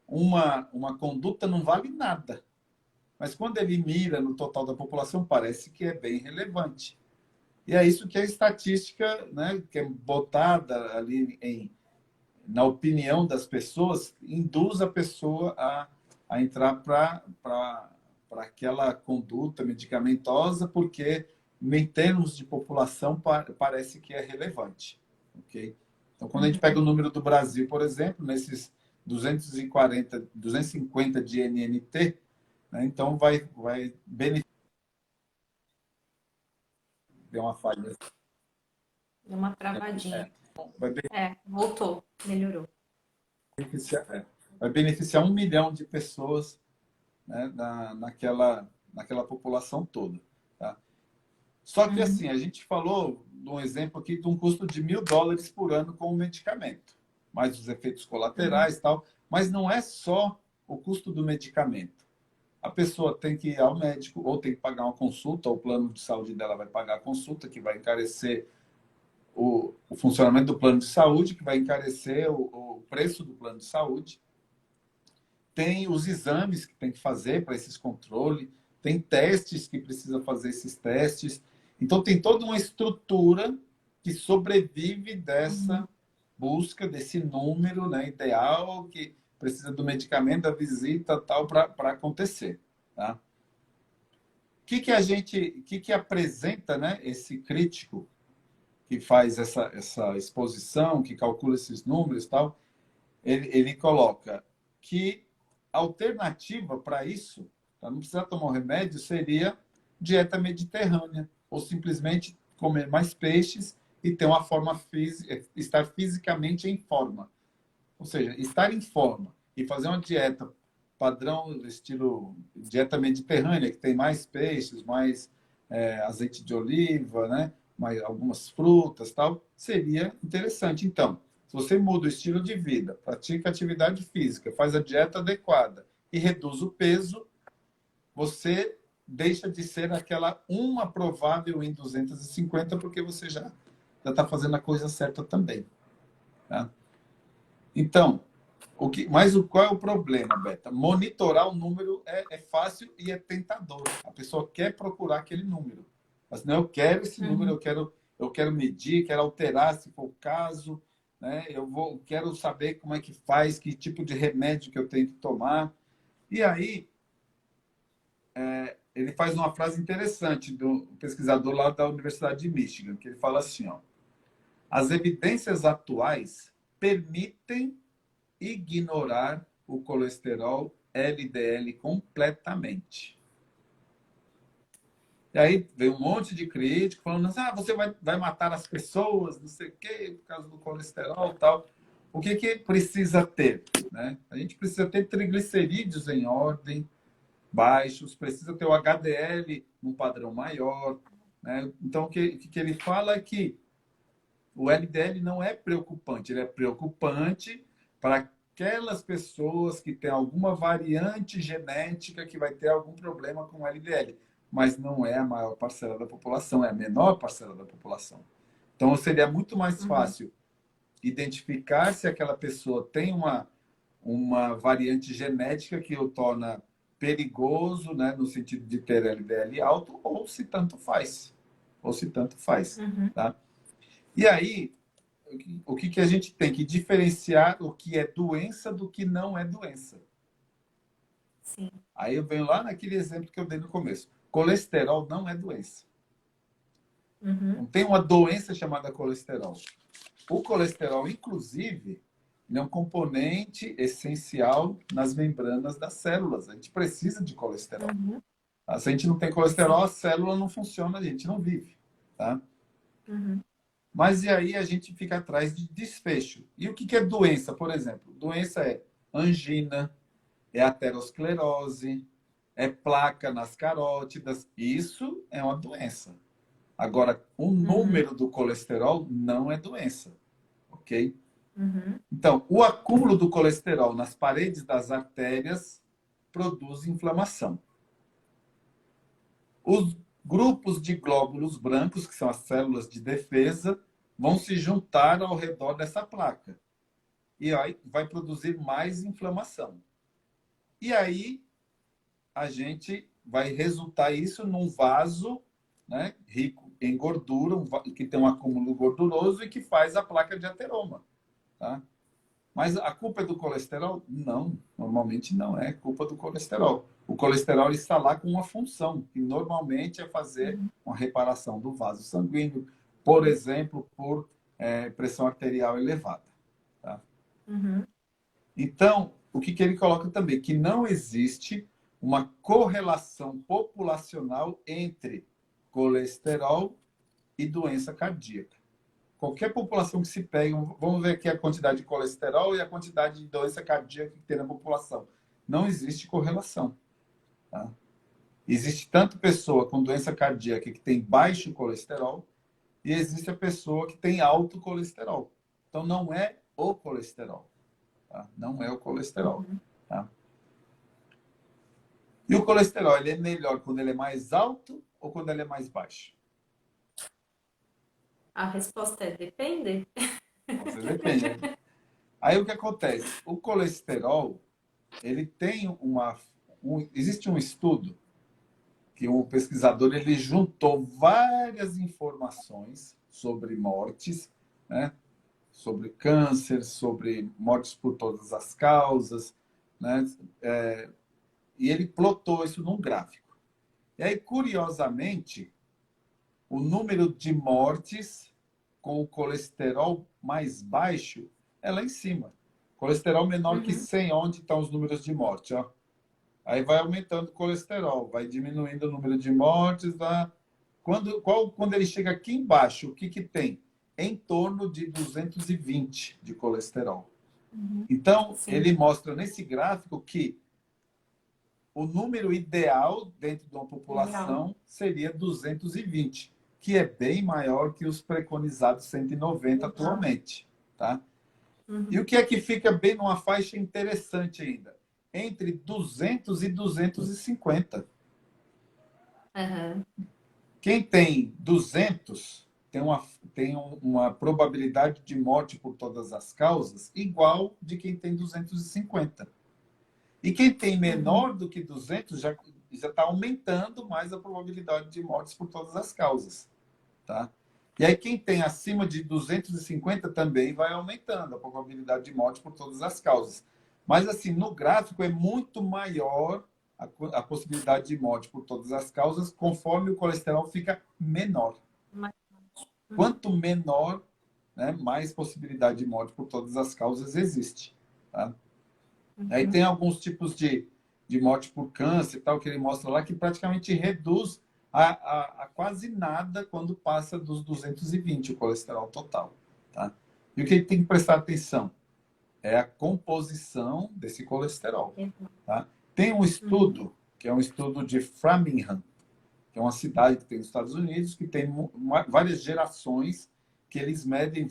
Speaker 2: uma conduta não vale nada. Mas quando ele mira no total da população, parece que é bem relevante. E é isso que a estatística, né, que é botada ali na opinião das pessoas, induz a pessoa a entrar para aquela conduta medicamentosa, porque, em termos de população, parece que é relevante. Okay? Então, quando a gente pega o número do Brasil, por exemplo, nesses 250 de NNT, né, então vai beneficiar. Deu uma falha.
Speaker 3: Deu uma travadinha.
Speaker 2: Vai
Speaker 3: Voltou, melhorou.
Speaker 2: Vai beneficiar 1 milhão de pessoas, né, naquela população toda. Tá? Só que, assim, a gente falou de um exemplo aqui de um custo de $1.000 por ano com o medicamento, mais os efeitos colaterais e tal, mas não é só o custo do medicamento. A pessoa tem que ir ao médico ou tem que pagar uma consulta, ou o plano de saúde dela vai pagar a consulta, que vai encarecer o funcionamento do plano de saúde, que vai encarecer o preço do plano de saúde. Tem os exames que tem que fazer para esses controles, tem testes que precisa fazer esses testes. Então, tem toda uma estrutura que sobrevive dessa busca, desse número, né, ideal, que precisa do medicamento, da visita, tal, para acontecer. Tá? O que apresenta, né, esse crítico que faz essa exposição, que calcula esses números e tal? Ele coloca que a alternativa para isso, para não precisar tomar o remédio, seria dieta mediterrânea, ou simplesmente comer mais peixes e ter uma forma física, estar fisicamente em forma. Ou seja, estar em forma e fazer uma dieta padrão, estilo dieta mediterrânea, que tem mais peixes, mais azeite de oliva, né? Mais algumas frutas, tal, seria interessante. Então, se você muda o estilo de vida, pratica atividade física, faz a dieta adequada e reduz o peso, você deixa de ser aquela uma provável em 250, porque você já está fazendo a coisa certa também. Tá? Então, qual é o problema, Beta? Monitorar o número é fácil e é tentador. A pessoa quer procurar aquele número. Mas não, eu quero esse número, eu quero medir, quero alterar, se for o caso, né? Quero saber como é que faz, que tipo de remédio que eu tenho que tomar. E aí, ele faz uma frase interessante do pesquisador lá da Universidade de Michigan, que ele fala assim, ó, as evidências atuais permitem ignorar o colesterol LDL completamente. E aí vem um monte de crítico falando assim, você vai matar as pessoas, não sei o quê, por causa do colesterol e tal. O que precisa ter? Né? A gente precisa ter triglicerídeos em ordem, baixos, precisa ter o HDL num padrão maior. Né? Então, o que ele fala é que o LDL não é preocupante, ele é preocupante para aquelas pessoas que têm alguma variante genética que vai ter algum problema com o LDL, mas não é a maior parcela da população, é a menor parcela da população. Então, seria muito mais fácil identificar se aquela pessoa tem uma variante genética que o torna perigoso, né, no sentido de ter LDL alto, ou se tanto faz. Tá? E aí, o que a gente tem que diferenciar o que é doença do que não é doença.
Speaker 3: Sim.
Speaker 2: Aí eu venho lá naquele exemplo que eu dei no começo. Colesterol não é doença. Não tem uma doença chamada colesterol. O colesterol, inclusive, é um componente essencial nas membranas das células. A gente precisa de colesterol. Se a gente não tem colesterol, a célula não funciona, a gente não vive, tá?
Speaker 3: Uhum.
Speaker 2: Mas e aí a gente fica atrás de desfecho. E o que é doença, por exemplo? Doença é angina, é aterosclerose, é placa nas carótidas. Isso é uma doença. Agora, o número do colesterol não é doença, ok?
Speaker 3: Uhum.
Speaker 2: Então, o acúmulo do colesterol nas paredes das artérias produz inflamação. Os grupos de glóbulos brancos, que são as células de defesa, vão se juntar ao redor dessa placa. E aí vai produzir mais inflamação. E aí a gente vai resultar isso num vaso, né, rico em gordura, que tem um acúmulo gorduroso e que faz a placa de ateroma. Tá? Mas a culpa é do colesterol? Não, normalmente não é culpa do colesterol. O colesterol está lá com uma função, que normalmente é fazer uma reparação do vaso sanguíneo, por exemplo, por pressão arterial elevada. Tá?
Speaker 3: Uhum.
Speaker 2: Então, o que ele coloca também? Que não existe uma correlação populacional entre colesterol e doença cardíaca. Qualquer população que se pegue, vamos ver aqui a quantidade de colesterol e a quantidade de doença cardíaca que tem na população. Não existe correlação. Tá? Existe tanto pessoa com doença cardíaca que tem baixo colesterol e existe a pessoa que tem alto colesterol. Então, não é o colesterol. Tá? Não é o colesterol. Tá? E o colesterol, ele é melhor quando ele é mais alto ou quando ele é mais baixo?
Speaker 3: A resposta é depende.
Speaker 2: Você depende. Aí o que acontece? O colesterol, ele tem existe um estudo que um pesquisador ele juntou várias informações sobre mortes, né? Sobre câncer, sobre mortes por todas as causas, né? E ele plotou isso num gráfico. E aí, curiosamente, o número de mortes com o colesterol mais baixo é lá em cima. Colesterol menor que 100, onde estão os números de morte? Ó. Aí vai aumentando o colesterol, vai diminuindo o número de mortes. Quando ele chega aqui embaixo, o que tem? Em torno de 220 de colesterol. Então,
Speaker 3: Sim.
Speaker 2: ele mostra nesse gráfico que o número ideal dentro de uma população seria 220, que é bem maior que os preconizados 190 atualmente. Tá? E o que é que fica bem numa faixa interessante ainda? Entre 200 e 250. Quem tem 200 tem uma probabilidade de morte por todas as causas igual de quem tem 250. E quem tem menor do que 200 já está aumentando mais a probabilidade de mortes por todas as causas. Tá? E aí quem tem acima de 250 também vai aumentando a probabilidade de morte por todas as causas. Mas assim, no gráfico é muito maior a possibilidade de morte por todas as causas conforme o colesterol fica menor. Quanto menor, né, mais possibilidade de morte por todas as causas existe. Tá? Aí tem alguns tipos de morte por câncer e tal, que ele mostra lá, que praticamente reduz a quase nada quando passa dos 220 o colesterol total. Tá? E o que ele tem que prestar atenção é a composição desse colesterol. Tá? Tem um estudo, que é um estudo de Framingham, que é uma cidade que tem nos Estados Unidos, que tem várias gerações, que eles medem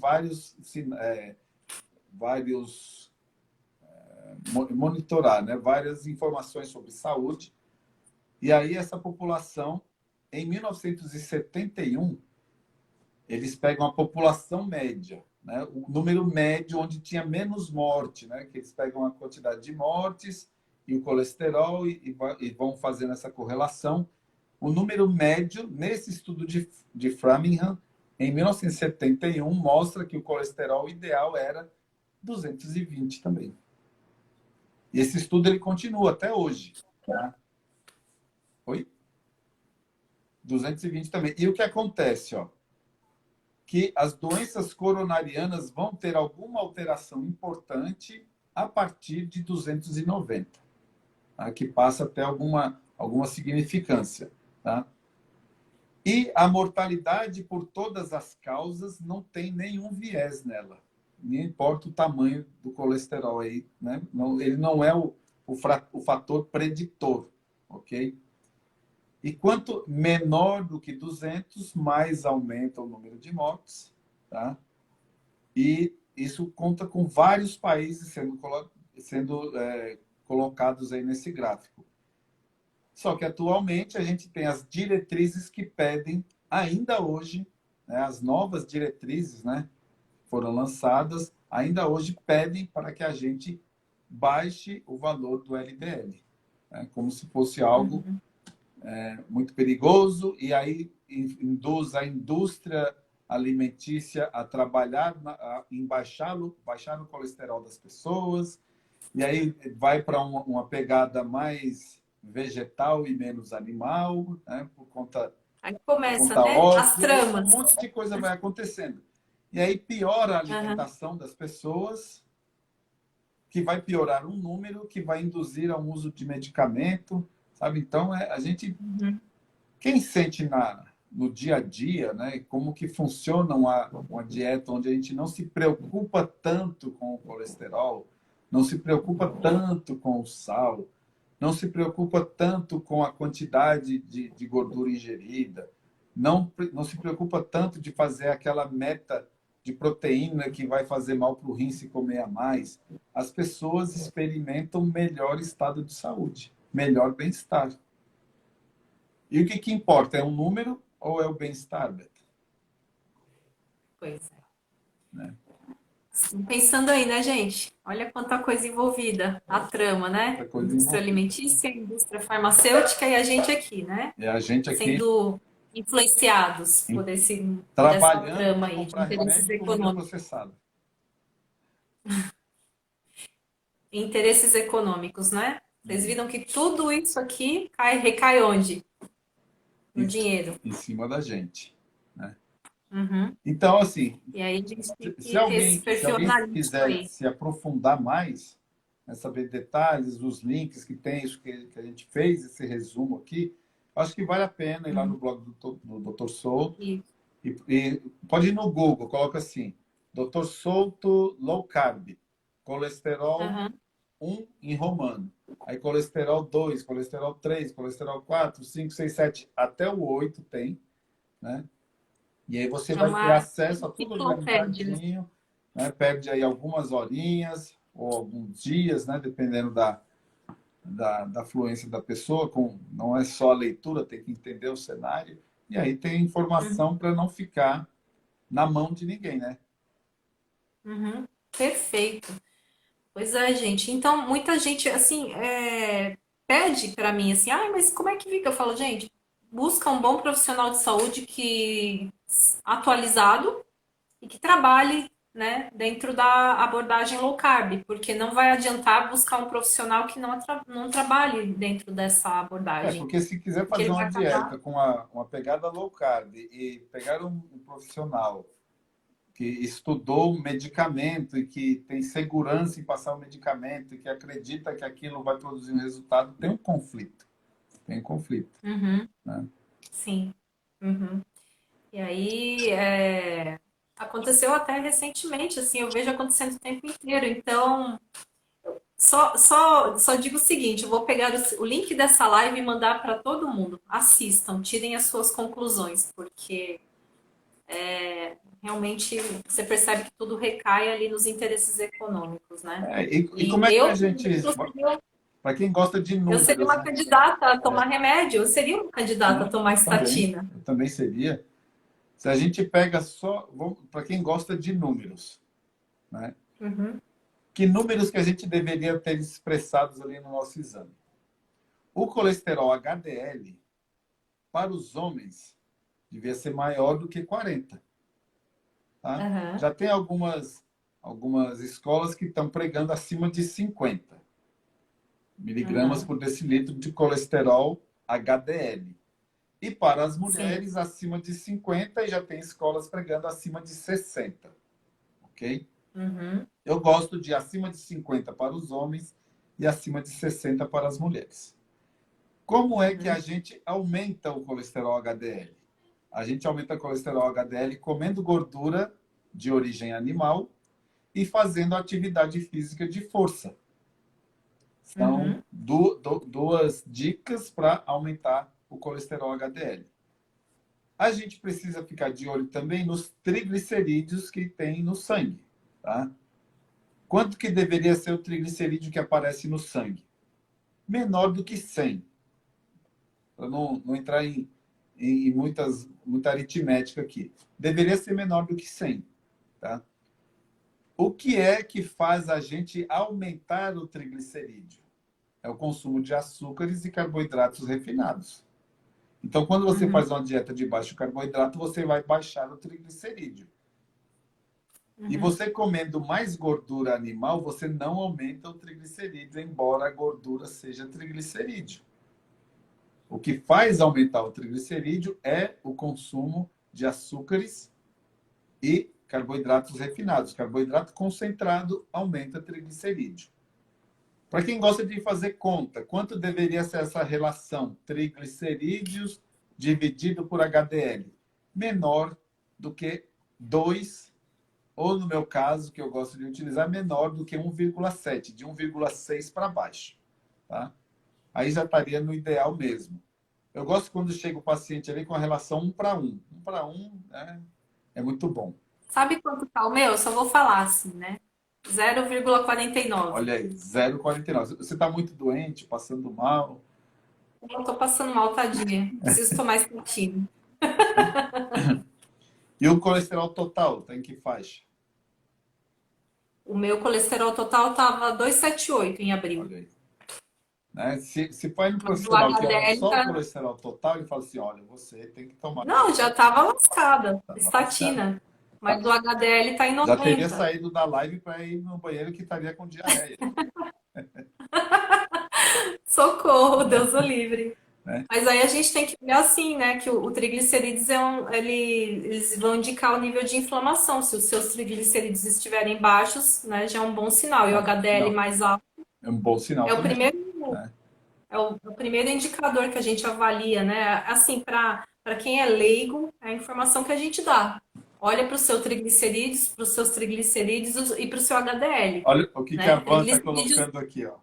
Speaker 2: monitorar, né, várias informações sobre saúde. E aí essa população, em 1971, eles pegam a população média, né, o número médio onde tinha menos morte, né, que eles pegam a quantidade de mortes e o colesterol e vão fazendo essa correlação. O número médio, nesse estudo de Framingham, em 1971, mostra que o colesterol ideal era 220 também. E esse estudo ele continua até hoje. Tá? Oi? 220 também. E o que acontece? Ó, que as doenças coronarianas vão ter alguma alteração importante a partir de 290. Tá? Que passa até alguma alguma significância, tá? E a mortalidade por todas as causas não tem nenhum viés nela. Não importa o tamanho do colesterol aí, né? Não, ele não é o fator preditor, ok? E quanto menor do que 200, mais aumenta o número de mortes, tá? E isso conta com vários países sendo colocados aí nesse gráfico. Só que atualmente a gente tem as diretrizes que pedem, ainda hoje, né, as novas diretrizes, né, foram lançadas, ainda hoje pedem para que a gente baixe o valor do LDL, né, como se fosse algo muito perigoso, e aí induz a indústria alimentícia a trabalhar em baixar o colesterol das pessoas, e aí vai para uma pegada mais vegetal e menos animal, né?
Speaker 3: Aí
Speaker 2: Por
Speaker 3: começa,
Speaker 2: conta
Speaker 3: né?
Speaker 2: óssea,
Speaker 3: As
Speaker 2: e aí um
Speaker 3: tramas.
Speaker 2: monte de coisa vai acontecendo. E aí piora a
Speaker 3: Aham.
Speaker 2: alimentação das pessoas, que vai piorar um número, que vai induzir ao uso de medicamento, sabe? Então, a gente,
Speaker 3: Uhum.
Speaker 2: quem sente no dia a dia, né, como que funciona uma dieta onde a gente não se preocupa tanto com o colesterol, não se preocupa tanto com o sal, não se preocupa tanto com a quantidade de gordura ingerida, não se preocupa tanto de fazer aquela meta de proteína que vai fazer mal para o rim se comer a mais. As pessoas experimentam melhor estado de saúde, melhor bem-estar. E o que importa? É um número ou é o bem-estar, Beto?
Speaker 3: Pois é.
Speaker 2: Né?
Speaker 3: Pensando aí, né, gente? Olha quanta coisa envolvida, a trama,
Speaker 2: Outra
Speaker 3: né?
Speaker 2: coisa
Speaker 3: Indústria
Speaker 2: envolvida.
Speaker 3: alimentícia, indústria farmacêutica e a gente aqui, né?
Speaker 2: É a gente aqui
Speaker 3: Sendo influenciados por essa
Speaker 2: trabalhando
Speaker 3: trama
Speaker 2: para
Speaker 3: aí de
Speaker 2: comprar
Speaker 3: interesses
Speaker 2: remédio e comida
Speaker 3: econômicos.
Speaker 2: processada.
Speaker 3: Interesses econômicos, né? Vocês
Speaker 2: Uhum.
Speaker 3: viram que tudo isso aqui recai onde? No
Speaker 2: Em,
Speaker 3: dinheiro.
Speaker 2: em cima da gente. Né?
Speaker 3: Uhum.
Speaker 2: Então, assim,
Speaker 3: E aí a gente tem
Speaker 2: se
Speaker 3: que ter esse perfil
Speaker 2: alguém
Speaker 3: analítico
Speaker 2: quiser
Speaker 3: aí.
Speaker 2: se aprofundar mais, né, saber detalhes, os links que tem, isso que a gente fez, esse resumo aqui, acho que vale a pena ir lá no
Speaker 3: Uhum.
Speaker 2: blog do Dr. Souto
Speaker 3: Isso.
Speaker 2: e pode ir no Google, coloca assim, Dr. Souto Low Carb, colesterol
Speaker 3: Uhum.
Speaker 2: 1 em romano. Aí colesterol 2, colesterol 3, colesterol 4, 5, 6, 7, até o 8 tem, né? E aí você
Speaker 3: É
Speaker 2: vai ter
Speaker 3: uma
Speaker 2: acesso a tudo
Speaker 3: enciclopédia.
Speaker 2: organizadinho, né? Perde aí algumas horinhas ou alguns dias, né? Dependendo da fluência da pessoa. Não é só a leitura, tem que entender o cenário. E aí tem
Speaker 3: Uhum.
Speaker 2: informação para não ficar na mão de ninguém, né?
Speaker 3: Uhum. Perfeito. Pois é, gente. Então, muita gente, assim, pede pra mim, assim, mas como é que fica? Eu falo, gente, busca um bom profissional de saúde que atualizado e que trabalhe, né, dentro da abordagem low carb, porque não vai adiantar buscar um profissional que não trabalhe dentro dessa abordagem,
Speaker 2: Porque se quiser
Speaker 3: porque
Speaker 2: fazer
Speaker 3: ele vai
Speaker 2: uma
Speaker 3: acabar.
Speaker 2: dieta com uma pegada low carb e pegar um profissional que estudou o medicamento e que tem segurança em passar o medicamento e que acredita que aquilo vai produzir um resultado, tem um conflito. Tem um conflito.
Speaker 3: Uhum,
Speaker 2: Né?
Speaker 3: sim. Uhum. E aí, aconteceu até recentemente, assim, eu vejo acontecendo o tempo inteiro. Então, só digo o seguinte, eu vou pegar o link dessa live e mandar para todo mundo. Assistam, tirem as suas conclusões, porque realmente você percebe que tudo recai ali nos interesses econômicos, né?
Speaker 2: E
Speaker 3: E
Speaker 2: como é que a
Speaker 3: eu,
Speaker 2: gente. Para quem gosta de
Speaker 3: eu seria
Speaker 2: números,
Speaker 3: uma
Speaker 2: né?
Speaker 3: candidata a tomar remédio, eu seria uma candidata a
Speaker 2: Sim,
Speaker 3: tomar
Speaker 2: também.
Speaker 3: estatina.
Speaker 2: Eu também seria. Se a gente pega só. Para quem gosta de números, né?
Speaker 3: Uhum,
Speaker 2: Que números que a gente deveria ter expressados ali no nosso exame? O colesterol HDL, para os homens, devia ser maior do que 40. Tá?
Speaker 3: aham,
Speaker 2: Já tem algumas escolas que estão pregando acima de 50 miligramas
Speaker 3: aham,
Speaker 2: por decilitro de colesterol HDL. E para as
Speaker 3: sim.
Speaker 2: mulheres, acima de 50, e já tem escolas pregando acima de 60. Ok?
Speaker 3: Uhum,
Speaker 2: Eu gosto de acima de 50 para os homens e acima de 60 para as mulheres. Como é que a
Speaker 3: Uhum,
Speaker 2: gente aumenta o colesterol HDL? A gente aumenta o colesterol HDL comendo gordura de origem animal e fazendo atividade física de força. São
Speaker 3: uhum,
Speaker 2: duas dicas para aumentar o colesterol HDL. A gente precisa ficar de olho também nos triglicerídeos que tem no sangue, tá? Quanto que deveria ser o triglicerídeo que aparece no sangue? Menor do que 100. Para não entrar em muita aritmética aqui. Deveria ser menor do que 100, tá? O que é que faz a gente aumentar o triglicerídeo? É o consumo de açúcares e carboidratos refinados. Então, quando você
Speaker 3: uhum,
Speaker 2: faz uma dieta de baixo carboidrato, você vai baixar o triglicerídeo. E
Speaker 3: uhum,
Speaker 2: você comendo mais gordura animal, você não aumenta o triglicerídeo, embora a gordura seja triglicerídeo. O que faz aumentar o triglicerídeo é o consumo de açúcares e carboidratos refinados. Carboidrato concentrado aumenta triglicerídeo. Para quem gosta de fazer conta, quanto deveria ser essa relação triglicerídeos dividido por HDL? Menor do que 2, ou no meu caso, que eu gosto de utilizar, menor do que 1,7, de 1,6 para baixo. Tá? Aí já estaria no ideal mesmo. Eu gosto quando chega o paciente ali com a relação 1 para 1. 1 para 1 é muito bom.
Speaker 3: Sabe quanto tá o meu? Eu só vou falar assim, né? 0,49.
Speaker 2: Olha aí, 0,49. Você está muito doente, passando mal.
Speaker 3: Eu tô passando mal, tadinha. Preciso tomar estatina.
Speaker 2: E o colesterol total, tem que faixa?
Speaker 3: O meu colesterol total tava 278 em abril.
Speaker 2: Olha aí. Né? Se for no
Speaker 3: Mas o
Speaker 2: profissional que olha
Speaker 3: HDL
Speaker 2: só o
Speaker 3: tá.
Speaker 2: colesterol total, ele fala assim, olha, você tem que tomar
Speaker 3: Não, já tava lascada.
Speaker 2: tá lascado.
Speaker 3: Estatina. Mas o HDL tá em
Speaker 2: Já teria
Speaker 3: 90.
Speaker 2: saído da live para ir no banheiro que estaria com diarreia.
Speaker 3: Socorro, Deus o livre.
Speaker 2: Né?
Speaker 3: Mas aí a gente tem que ver assim, né? Que o triglicerídeos eles vão indicar o nível de inflamação. Se os seus triglicerídeos estiverem baixos, né, já é um bom sinal. E
Speaker 2: É
Speaker 3: o
Speaker 2: um bom
Speaker 3: HDL
Speaker 2: sinal.
Speaker 3: mais alto
Speaker 2: É um bom sinal
Speaker 3: é o
Speaker 2: também.
Speaker 3: primeiro,
Speaker 2: Né?
Speaker 3: é o primeiro indicador que a gente avalia, né? Assim, para quem é leigo, é a informação que a gente dá. Olha para o seu triglicerídeos, para os seus triglicerídeos e para o seu HDL,
Speaker 2: Olha o que a
Speaker 3: né?
Speaker 2: Van está
Speaker 3: Triglicerídeos,
Speaker 2: colocando aqui. Ó.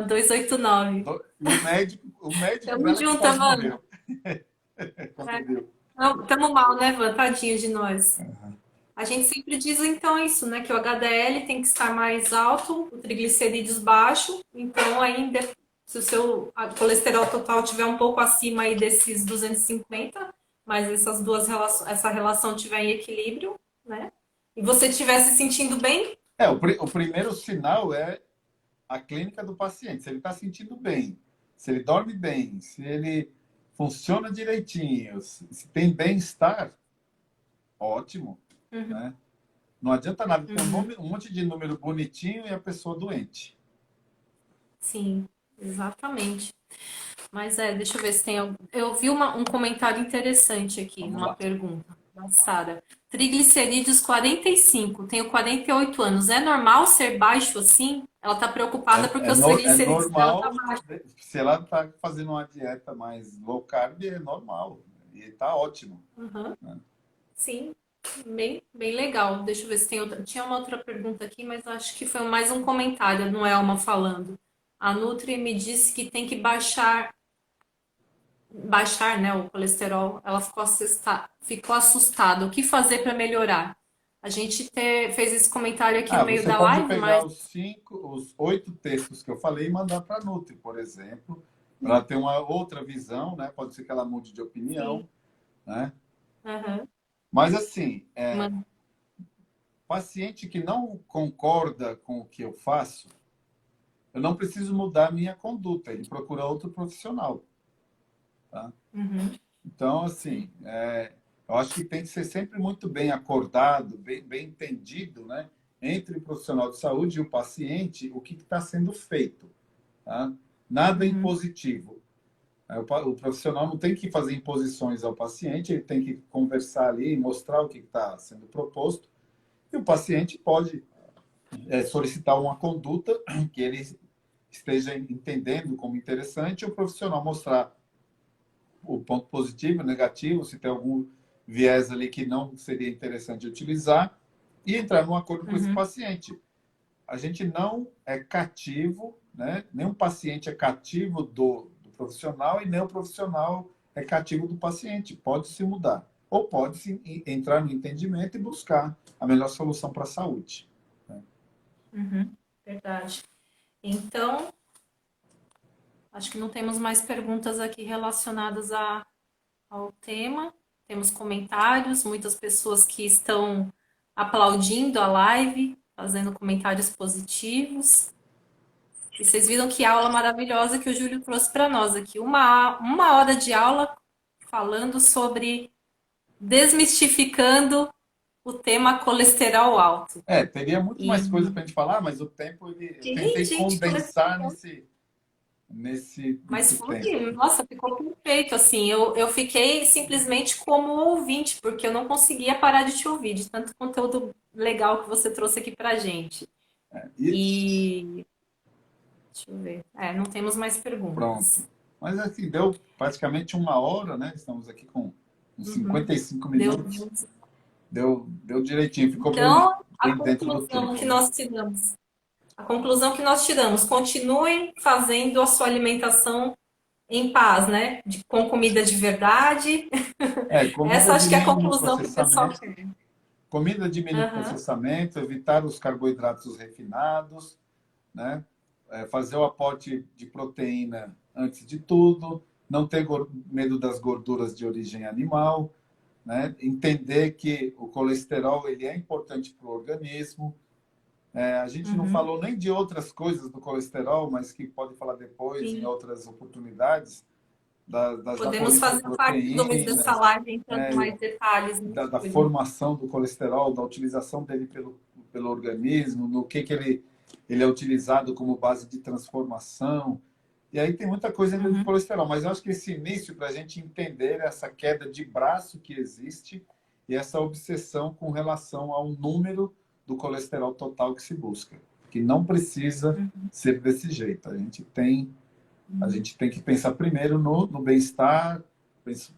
Speaker 3: 289.
Speaker 2: E o médico
Speaker 3: Tamo
Speaker 2: dela que
Speaker 3: junto,
Speaker 2: quase
Speaker 3: Amanda.
Speaker 2: morreu quando viu.
Speaker 3: Tamo mal, né, Van? Tadinho de nós. A gente sempre diz então isso, né? Que o HDL tem que estar mais alto, o triglicerídeos baixo. Então, ainda, se o seu colesterol total tiver um pouco acima aí desses 250, mas essa relação tiver em equilíbrio, né? E você estiver se sentindo bem,
Speaker 2: O primeiro sinal é a clínica do paciente. Se ele está sentindo bem, se ele dorme bem, se ele funciona direitinho, se tem bem-estar, ótimo.
Speaker 3: uhum,
Speaker 2: Né? Não adianta nada ter
Speaker 3: uhum,
Speaker 2: um monte de número bonitinho e a pessoa doente.
Speaker 3: sim, exatamente. Mas deixa eu ver se tem algum. Eu vi um comentário interessante aqui,
Speaker 2: Vamos
Speaker 3: uma
Speaker 2: lá.
Speaker 3: pergunta da Sara. Triglicerídeos 45, tenho 48 anos. É normal ser baixo assim? Ela tá preocupada porque os
Speaker 2: É
Speaker 3: triglicerídeos dela tá
Speaker 2: normal,
Speaker 3: baixo.
Speaker 2: se ela está fazendo uma dieta mais low carb, é normal. E está ótimo.
Speaker 3: Uhum,
Speaker 2: Né?
Speaker 3: sim, bem, bem legal. Deixa eu ver se tem outra. Tinha uma outra pergunta aqui, mas acho que foi mais um comentário, não é uma falando. A Nutri me disse que tem que baixar, né, o colesterol, ela ficou assustada. O que fazer para melhorar? A gente fez esse comentário aqui no meio
Speaker 2: Você
Speaker 3: da
Speaker 2: pode
Speaker 3: live,
Speaker 2: pegar
Speaker 3: mas
Speaker 2: os 8 textos que eu falei e mandar para a Nutri, por exemplo, para ela ter uma outra visão, né? Pode ser que ela mude de opinião,
Speaker 3: sim.
Speaker 2: né?
Speaker 3: Aham.
Speaker 2: Mas assim,
Speaker 3: Uma-
Speaker 2: paciente que não concorda com o que eu faço, eu não preciso mudar a minha conduta, ele procura outro profissional, tá?
Speaker 3: Uhum.
Speaker 2: Então, assim, eu acho que tem que ser sempre muito bem acordado, bem entendido, né? Entre o profissional de saúde e o paciente, o que está sendo feito, tá? Nada
Speaker 3: Uhum.
Speaker 2: impositivo. O profissional não tem que fazer imposições ao paciente, ele tem que conversar ali e mostrar o que está sendo proposto, e o paciente pode solicitar uma conduta que ele esteja entendendo como interessante, o profissional mostrar o ponto positivo, negativo, se tem algum viés ali que não seria interessante utilizar, e entrar num acordo com esse
Speaker 3: Uhum.
Speaker 2: paciente. A gente não é cativo, né? Nenhum paciente é cativo do profissional e nem o profissional é cativo do paciente. Pode se mudar. Ou pode se entrar no entendimento e buscar a melhor solução para a saúde. Né?
Speaker 3: Uhum. Verdade. Então, acho que não temos mais perguntas aqui relacionadas ao tema. Temos comentários, muitas pessoas que estão aplaudindo a live, fazendo comentários positivos. E vocês viram que aula maravilhosa que o Júlio trouxe para nós aqui. Uma hora de aula falando sobre desmistificando o tema colesterol alto.
Speaker 2: Teria muito mais coisa
Speaker 3: E,
Speaker 2: para a gente falar, mas o tempo eu tentei
Speaker 3: gente, colesterol
Speaker 2: condensar
Speaker 3: alto.
Speaker 2: nesse
Speaker 3: Mas
Speaker 2: tempo.
Speaker 3: foi, nossa, ficou perfeito, assim, eu fiquei simplesmente como ouvinte, porque eu não conseguia parar de te ouvir, de tanto conteúdo legal que você trouxe aqui pra gente.
Speaker 2: E
Speaker 3: E, deixa eu ver, não temos mais
Speaker 2: pronto.
Speaker 3: perguntas.
Speaker 2: Mas assim, deu praticamente uma hora, né? Estamos aqui com uns
Speaker 3: Uhum.
Speaker 2: 55
Speaker 3: Deu,
Speaker 2: minutos.
Speaker 3: deu.
Speaker 2: Deu direitinho, ficou
Speaker 3: Então, a
Speaker 2: bem dentro do
Speaker 3: conclusão
Speaker 2: tempo,
Speaker 3: que
Speaker 2: né?
Speaker 3: nós tiramos, a conclusão que nós tiramos, continuem fazendo a sua alimentação em paz, né? Com comida de verdade. Essa
Speaker 2: Comida
Speaker 3: acho
Speaker 2: de
Speaker 3: que é a
Speaker 2: mínimo
Speaker 3: conclusão que o pessoal
Speaker 2: processamento,
Speaker 3: quer.
Speaker 2: comida de mínimo
Speaker 3: Aham.
Speaker 2: processamento, evitar os carboidratos refinados, né? Fazer o aporte de proteína antes de tudo, não ter medo das gorduras de origem animal, né? Entender que o colesterol ele é importante para o organismo. A gente não
Speaker 3: Uhum.
Speaker 2: falou nem de outras coisas do colesterol, mas que pode falar depois em
Speaker 3: Sim.
Speaker 2: outras oportunidades, das
Speaker 3: Podemos fazer parte dessa
Speaker 2: apolipoproteínas,
Speaker 3: live entrando
Speaker 2: né?
Speaker 3: mais detalhes, né,
Speaker 2: Da
Speaker 3: Júlio?
Speaker 2: formação do colesterol, da utilização dele pelo organismo, no que ele é utilizado como base de transformação. E aí tem muita coisa ainda do
Speaker 3: Uhum.
Speaker 2: colesterol, mas eu acho que esse início para a gente entender essa queda de braço que existe e essa obsessão com relação ao número do colesterol total que se busca, que não precisa
Speaker 3: Uhum.
Speaker 2: ser desse jeito. A gente tem que pensar primeiro no bem-estar,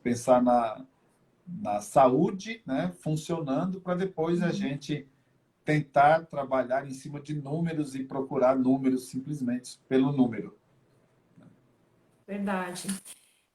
Speaker 2: pensar na saúde, né, funcionando, para depois a
Speaker 3: Uhum.
Speaker 2: gente tentar trabalhar em cima de números e procurar números simplesmente pelo número.
Speaker 3: Verdade.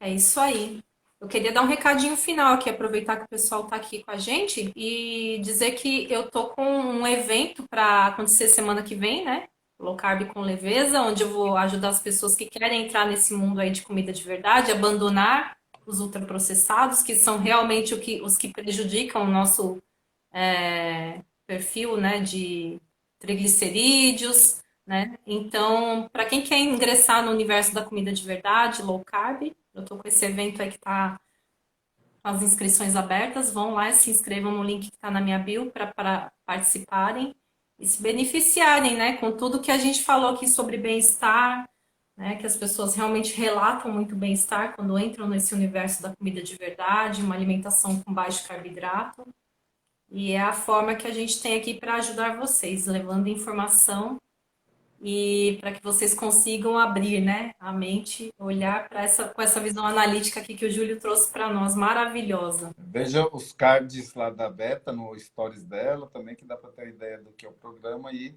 Speaker 3: É isso aí. Eu queria dar um recadinho final aqui, aproveitar que o pessoal está aqui com a gente e dizer que eu tô com um evento para acontecer semana que vem, né? Low Carb com Leveza, onde eu vou ajudar as pessoas que querem entrar nesse mundo aí de comida de verdade, abandonar os ultraprocessados, que são realmente os que prejudicam o nosso perfil, né, de triglicerídeos, né? Então, para quem quer ingressar no universo da comida de verdade, low carb, eu tô com esse evento aí que tá com as inscrições abertas, vão lá e se inscrevam no link que está na minha bio para participarem e se beneficiarem, né, com tudo que a gente falou aqui sobre bem-estar, né, que as pessoas realmente relatam muito bem-estar quando entram nesse universo da comida de verdade, uma alimentação com baixo carboidrato. E é a forma que a gente tem aqui para ajudar vocês, levando informação e para que vocês consigam abrir, né, a mente, olhar para com essa visão analítica aqui que o Júlio trouxe para nós, maravilhosa.
Speaker 2: Veja os cards lá da Beta, no stories dela, também, que dá para ter ideia do que é o programa e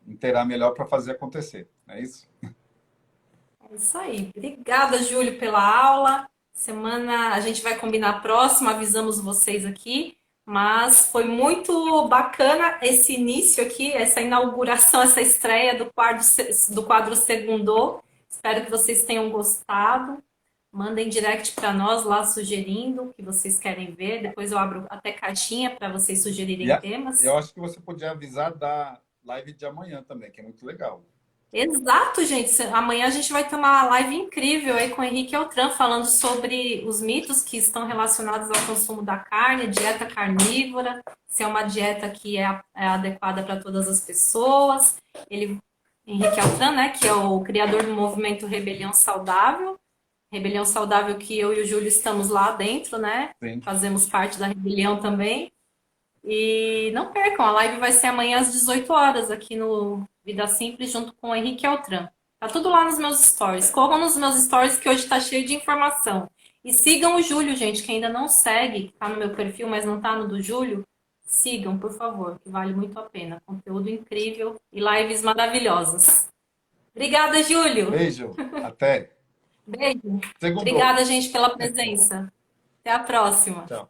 Speaker 2: inteirar melhor para fazer acontecer. Não é isso?
Speaker 3: É isso aí. Obrigada, Júlio, pela aula. Semana a gente vai combinar a próxima, avisamos vocês aqui. Mas foi muito bacana esse início aqui, essa inauguração, essa estreia do quadro Segundou. Espero que vocês tenham gostado. Mandem direct para nós lá sugerindo o que vocês querem ver. Depois eu abro até caixinha para vocês
Speaker 2: E
Speaker 3: sugerirem temas.
Speaker 2: eu acho que você podia avisar da live de amanhã também, que é muito legal.
Speaker 3: Exato, gente. Amanhã a gente vai ter uma live incrível aí com o Henrique Eltran falando sobre os mitos que estão relacionados ao consumo da carne, dieta carnívora, se é uma dieta que é adequada para todas as pessoas. Henrique Eltran, né, que é o criador do movimento Rebelião Saudável. Rebelião Saudável que eu e o Júlio estamos lá dentro, né?
Speaker 2: Sim.
Speaker 3: Fazemos parte da rebelião também. E não percam, a live vai ser amanhã às 18 horas aqui no Vida Simples, junto com o Henrique Altran. Tá tudo lá nos meus stories. Corram nos meus stories que hoje tá cheio de informação. E sigam o Júlio, gente, que ainda não segue, que tá no meu perfil, mas não tá no do Júlio. Sigam, por favor, que vale muito a pena. Conteúdo incrível e lives maravilhosas. Obrigada, Júlio.
Speaker 2: Beijo, até.
Speaker 3: Beijo.
Speaker 2: Segundou.
Speaker 3: Obrigada, gente, pela presença. Até a próxima.
Speaker 2: Tchau.